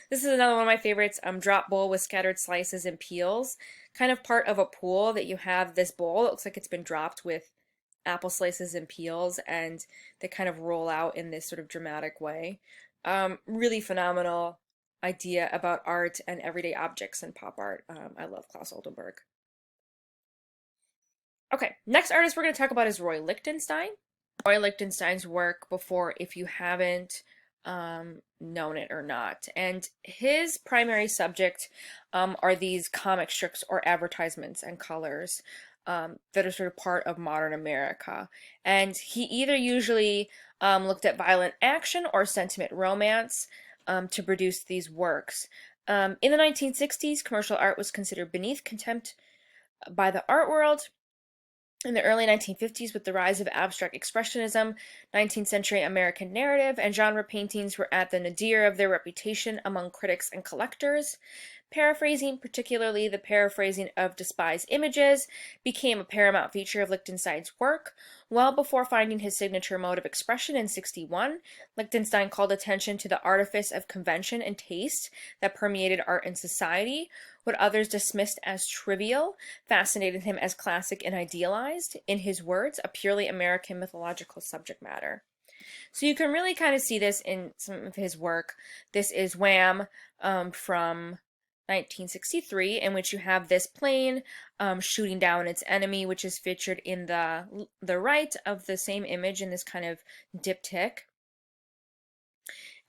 This is another one of my favorites, drop bowl with scattered slices and peels. Kind of part of a pool that you have this bowl. It looks like it's been dropped with apple slices and peels, and they kind of roll out in this sort of dramatic way. Really phenomenal idea about art and everyday objects in pop art. I love Klaus Oldenburg. Okay, next artist we're going to talk about is Roy Lichtenstein. Roy Lichtenstein's work before, if you haven't known it or not. And his primary subject are these comic strips or advertisements and colors that are sort of part of modern America. And he either usually looked at violent action or sentiment romance to produce these works. In the 1960s, commercial art was considered beneath contempt by the art world. In the early 1950s, with the rise of abstract expressionism, 19th century American narrative and genre paintings were at the nadir of their reputation among critics and collectors. Paraphrasing, particularly the paraphrasing of despised images, became a paramount feature of Lichtenstein's work. Well before finding his signature mode of expression in '61, Lichtenstein called attention to the artifice of convention and taste that permeated art and society. What others dismissed as trivial fascinated him as classic and idealized, in his words, a purely American mythological subject matter. So you can really kind of see this in some of his work. This is Wham! From 1963, in which you have this plane shooting down its enemy, which is featured in the right of the same image in this kind of diptych.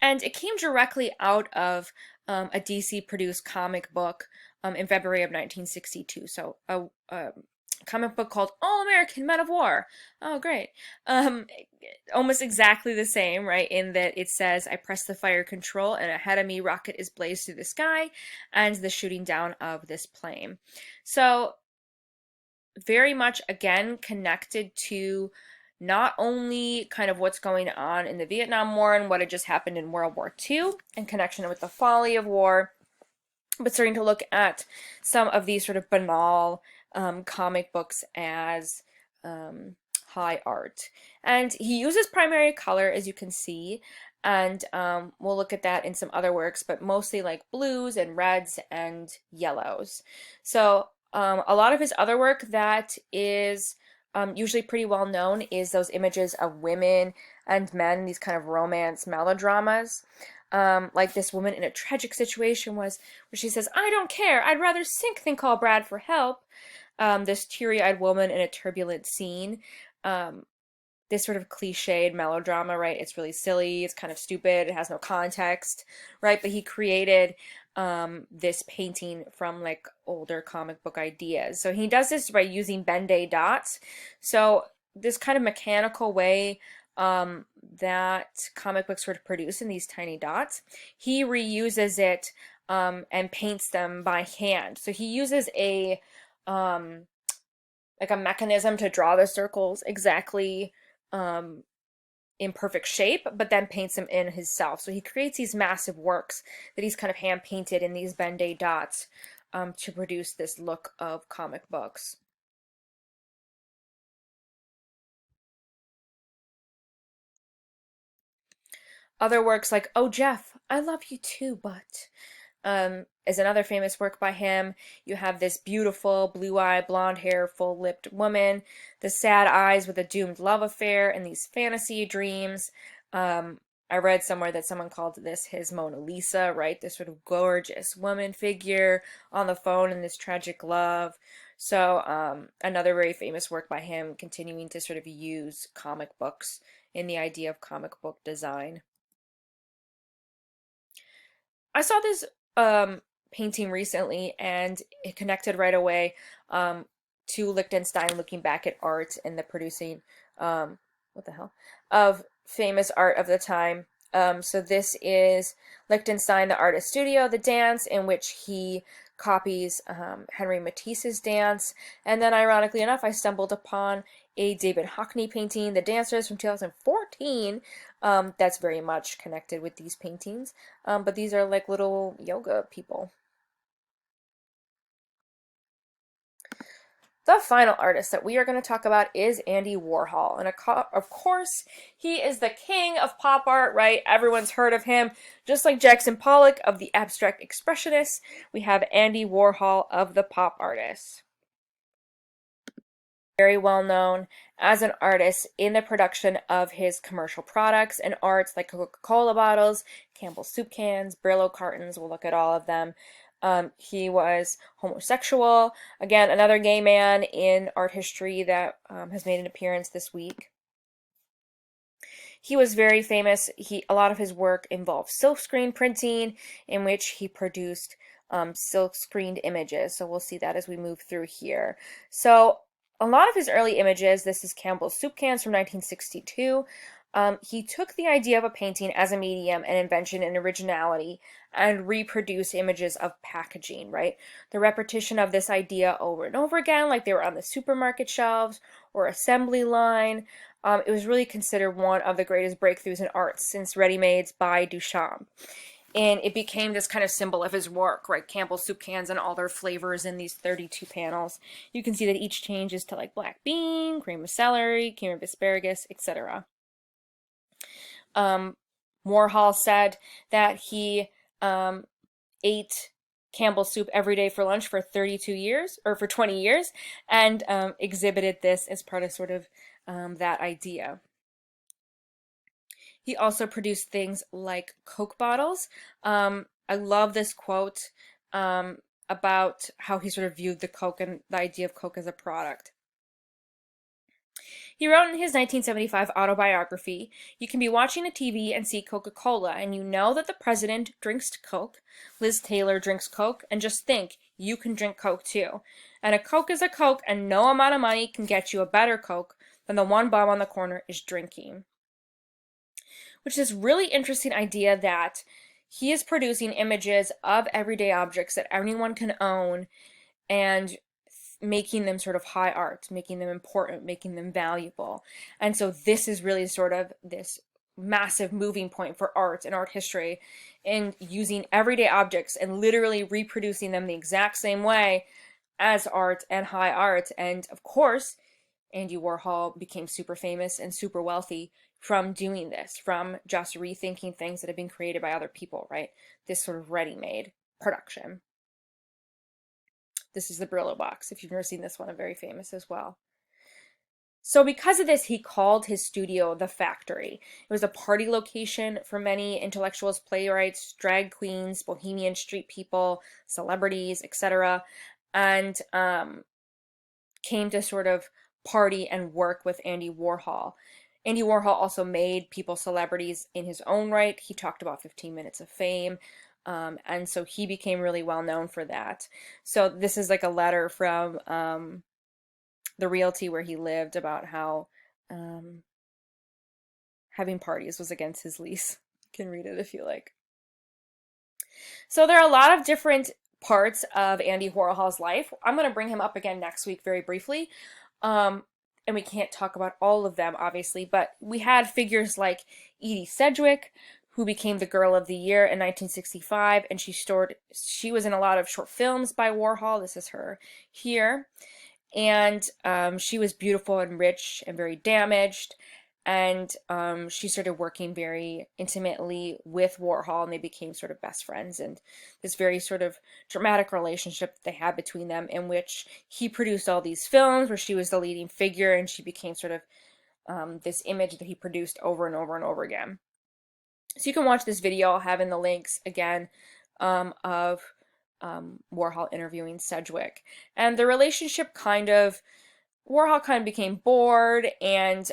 And it came directly out of a DC-produced comic book in February of 1962. So a comic book called All American Men of War. Oh, great. Almost exactly the same, right? In that it says, I press the fire control and ahead of me rocket is blazed through the sky and the shooting down of this plane. So very much, again, connected to not only kind of what's going on in the Vietnam War and what had just happened in World War II in connection with the folly of war, but starting to look at some of these sort of banal comic books as high art. And he uses primary color, as you can see, and we'll look at that in some other works, but mostly like blues and reds and yellows. So a lot of his other work that is usually pretty well known is those images of women and men, these kind of romance melodramas. Like this woman in a tragic situation where she says, I don't care, I'd rather sink than call Brad for help. This teary-eyed woman in a turbulent scene. This sort of cliched melodrama, right? It's really silly, it's kind of stupid, it has no context, right? But he created this painting from like older comic book ideas. So he does this by using Ben-Day dots. So this kind of mechanical way that comic books were produced in these tiny dots, he reuses it and paints them by hand. So he uses a like a mechanism to draw the circles exactly in perfect shape, but then paints them in himself. So he creates these massive works that he's kind of hand painted in these Ben-Day dots to produce this look of comic books. Other works like Oh Jeff, I Love You Too, but is another famous work by him. You have this beautiful blue-eyed, blonde-haired, full-lipped woman, the sad eyes with a doomed love affair, and these fantasy dreams. I read somewhere that someone called this his Mona Lisa, right? This sort of gorgeous woman figure on the phone in this tragic love. So another very famous work by him, continuing to sort of use comic books in the idea of comic book design. I saw this painting recently and it connected right away to Lichtenstein looking back at art and the producing, what the hell, of famous art of the time. So this is Lichtenstein, the artist studio, the dance, in which he copies Henry Matisse's dance. And then, ironically enough, I stumbled upon a David Hockney painting, The Dancers, from 2014, that's very much connected with these paintings. But these are like little yoga people. The final artist that we are going to talk about is Andy Warhol. And of course, he is the king of pop art, right? Everyone's heard of him. Just like Jackson Pollock of the abstract expressionists, we have Andy Warhol of the pop artists. Very well known as an artist in the production of his commercial products and arts like Coca-Cola bottles, Campbell's soup cans, Brillo cartons. We'll look at all of them. He was homosexual. Again, another gay man in art history that has made an appearance this week. He was very famous. A lot of his work involved silkscreen printing, in which he produced silk-screened images. So we'll see that as we move through here. So a lot of his early images, this is Campbell's soup cans from 1962. He took the idea of a painting as a medium and invention and originality and reproduced images of packaging, right? The repetition of this idea over and over again, like they were on the supermarket shelves or assembly line. It was really considered one of the greatest breakthroughs in art since Ready-Mades by Duchamp. And it became this kind of symbol of his work, right? Campbell's soup cans and all their flavors in these 32 panels. You can see that each changes to like black bean, cream of celery, cream of asparagus, etc. Warhol said that he ate Campbell's soup every day for lunch for 32 years, or for 20 years, and exhibited this as part of sort of that idea. He also produced things like Coke bottles. I love this quote about how he sort of viewed the Coke and the idea of Coke as a product. He wrote in his 1975 autobiography, "You can be watching a TV and see Coca-Cola, and you know that the president drinks Coke, Liz Taylor drinks Coke, and just think, you can drink Coke too. And a Coke is a Coke, and no amount of money can get you a better Coke than the one bum on the corner is drinking." Which is this really interesting idea that he is producing images of everyday objects that anyone can own and making them sort of high art, making them important, making them valuable. And so this is really sort of this massive moving point for art and art history, and using everyday objects and literally reproducing them the exact same way as art and high art. And of course, Andy Warhol became super famous and super wealthy from doing this, from just rethinking things that have been created by other people, right? This sort of ready-made production. This is the Brillo box. If you've never seen this one, I'm very famous as well. So because of this, he called his studio the Factory. It was a party location for many intellectuals, playwrights, drag queens, bohemian street people, celebrities, etc. And came to sort of party and work with Andy Warhol. Andy Warhol also made people celebrities in his own right. He talked about 15 Minutes of Fame. And so he became really well known for that. So this is like a letter from the realty where he lived about how having parties was against his lease. You can read it if you like. So there are a lot of different parts of Andy Warhol's life. I'm going to bring him up again next week very briefly. And we can't talk about all of them, obviously, but we had figures like Edie Sedgwick, who became the Girl of the Year in 1965, and she was in a lot of short films by Warhol. This is her here. And she was beautiful and rich and very damaged, and she started working very intimately with Warhol, and they became sort of best friends, and this very sort of dramatic relationship that they had between them, in which he produced all these films where she was the leading figure, and she became sort of this image that he produced over and over and over again. So you can watch this video. I'll have in the links again of Warhol interviewing Sedgwick. And the relationship Warhol kind of became bored, and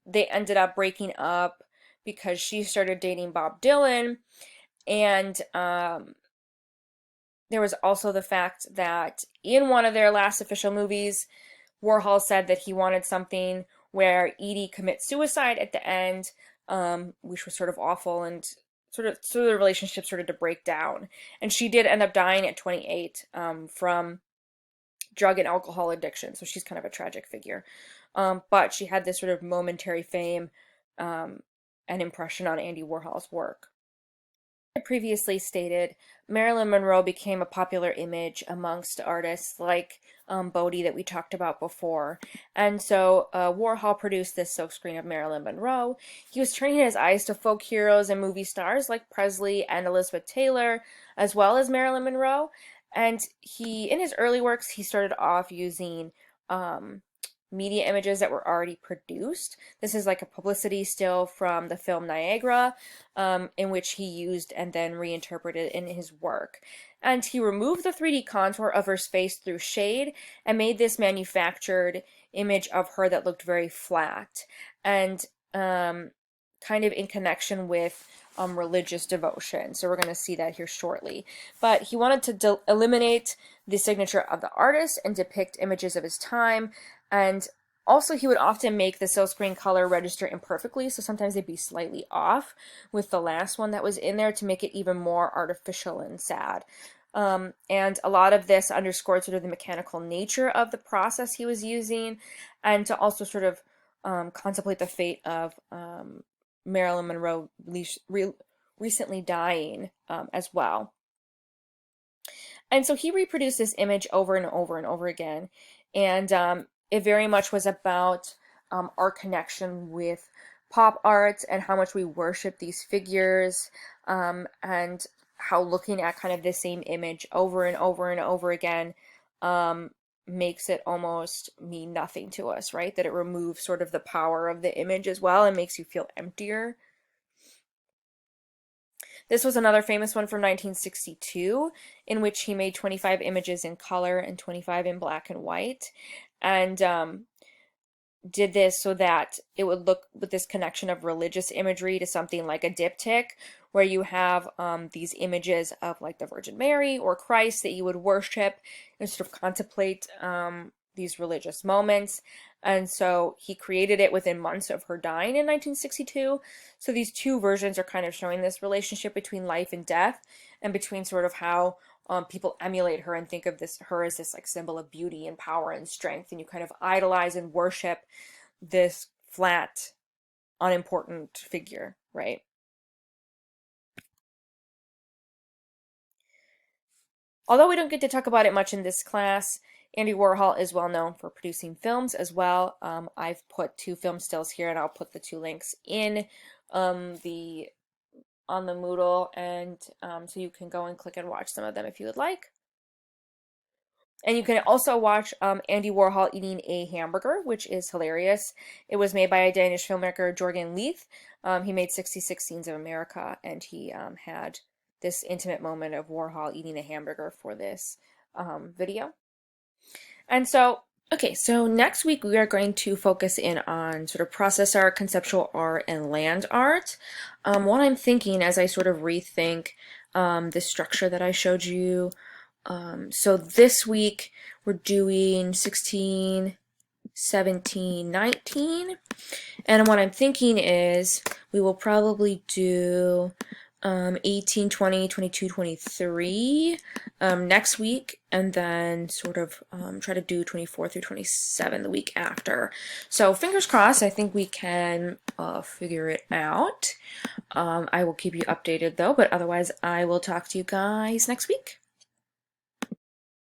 they ended up breaking up because she started dating Bob Dylan. And there was also the fact that in one of their last official movies, Warhol said that he wanted something where Edie commits suicide at the end, which was sort of awful and the relationship started to break down. And she did end up dying at 28 from drug and alcohol addiction. So she's kind of a tragic figure. But she had this sort of momentary fame and impression on Andy Warhol's work. I previously stated, Marilyn Monroe became a popular image amongst artists like Bodie that we talked about before. And so Warhol produced this silkscreen of Marilyn Monroe. He was turning his eyes to folk heroes and movie stars like Presley and Elizabeth Taylor, as well as Marilyn Monroe. And in his early works, he started off using media images that were already produced. This is like a publicity still from the film Niagara, in which he used and then reinterpreted in his work. And he removed the 3D contour of her face through shade and made this manufactured image of her that looked very flat and kind of in connection with religious devotion. So we're going to see that here shortly. But he wanted to eliminate the signature of the artist and depict images of his time. And also he would often make the silkscreen color register imperfectly, so sometimes they'd be slightly off with the last one that was in there to make it even more artificial and sad. And a lot of this underscored sort of the mechanical nature of the process he was using, and to also sort of contemplate the fate of Marilyn Monroe recently dying as well. And so he reproduced this image over and over and over again. And it very much was about our connection with pop art and how much we worship these figures, and how looking at kind of the same image over and over and over again makes it almost mean nothing to us, right? That it removes sort of the power of the image as well and makes you feel emptier. This was another famous one from 1962, in which he made 25 images in color and 25 in black and white, and did this so that it would look with this connection of religious imagery to something like a diptych, where you have these images of like the Virgin Mary or Christ that you would worship and sort of contemplate these religious moments. And so he created it within months of her dying in 1962. So these two versions are kind of showing this relationship between life and death, and between sort of how people emulate her and think of her as this like symbol of beauty and power and strength, and you kind of idolize and worship this flat, unimportant figure, right? Although we don't get to talk about it much in this class, Andy Warhol is well known for producing films as well. I've put 2 film stills here, and I'll put the 2 links in the on the Moodle, and so you can go and click and watch some of them if you would like. And you can also watch Andy Warhol eating a hamburger, which is hilarious. It was made by a Danish filmmaker, Jorgen Leith. He made 66 Scenes of America, and he had this intimate moment of Warhol eating a hamburger for this video. And so, okay, so next week we are going to focus in on sort of process art, conceptual art, and land art. What I'm thinking as I sort of rethink the structure that I showed you. So this week we're doing 16, 17, 19. And what I'm thinking is we will probably do 18, 20, 22, 23 next week, and then sort of try to do 24 through 27 the week after. So fingers crossed, I think we can figure it out. I will keep you updated though, but otherwise I will talk to you guys next week.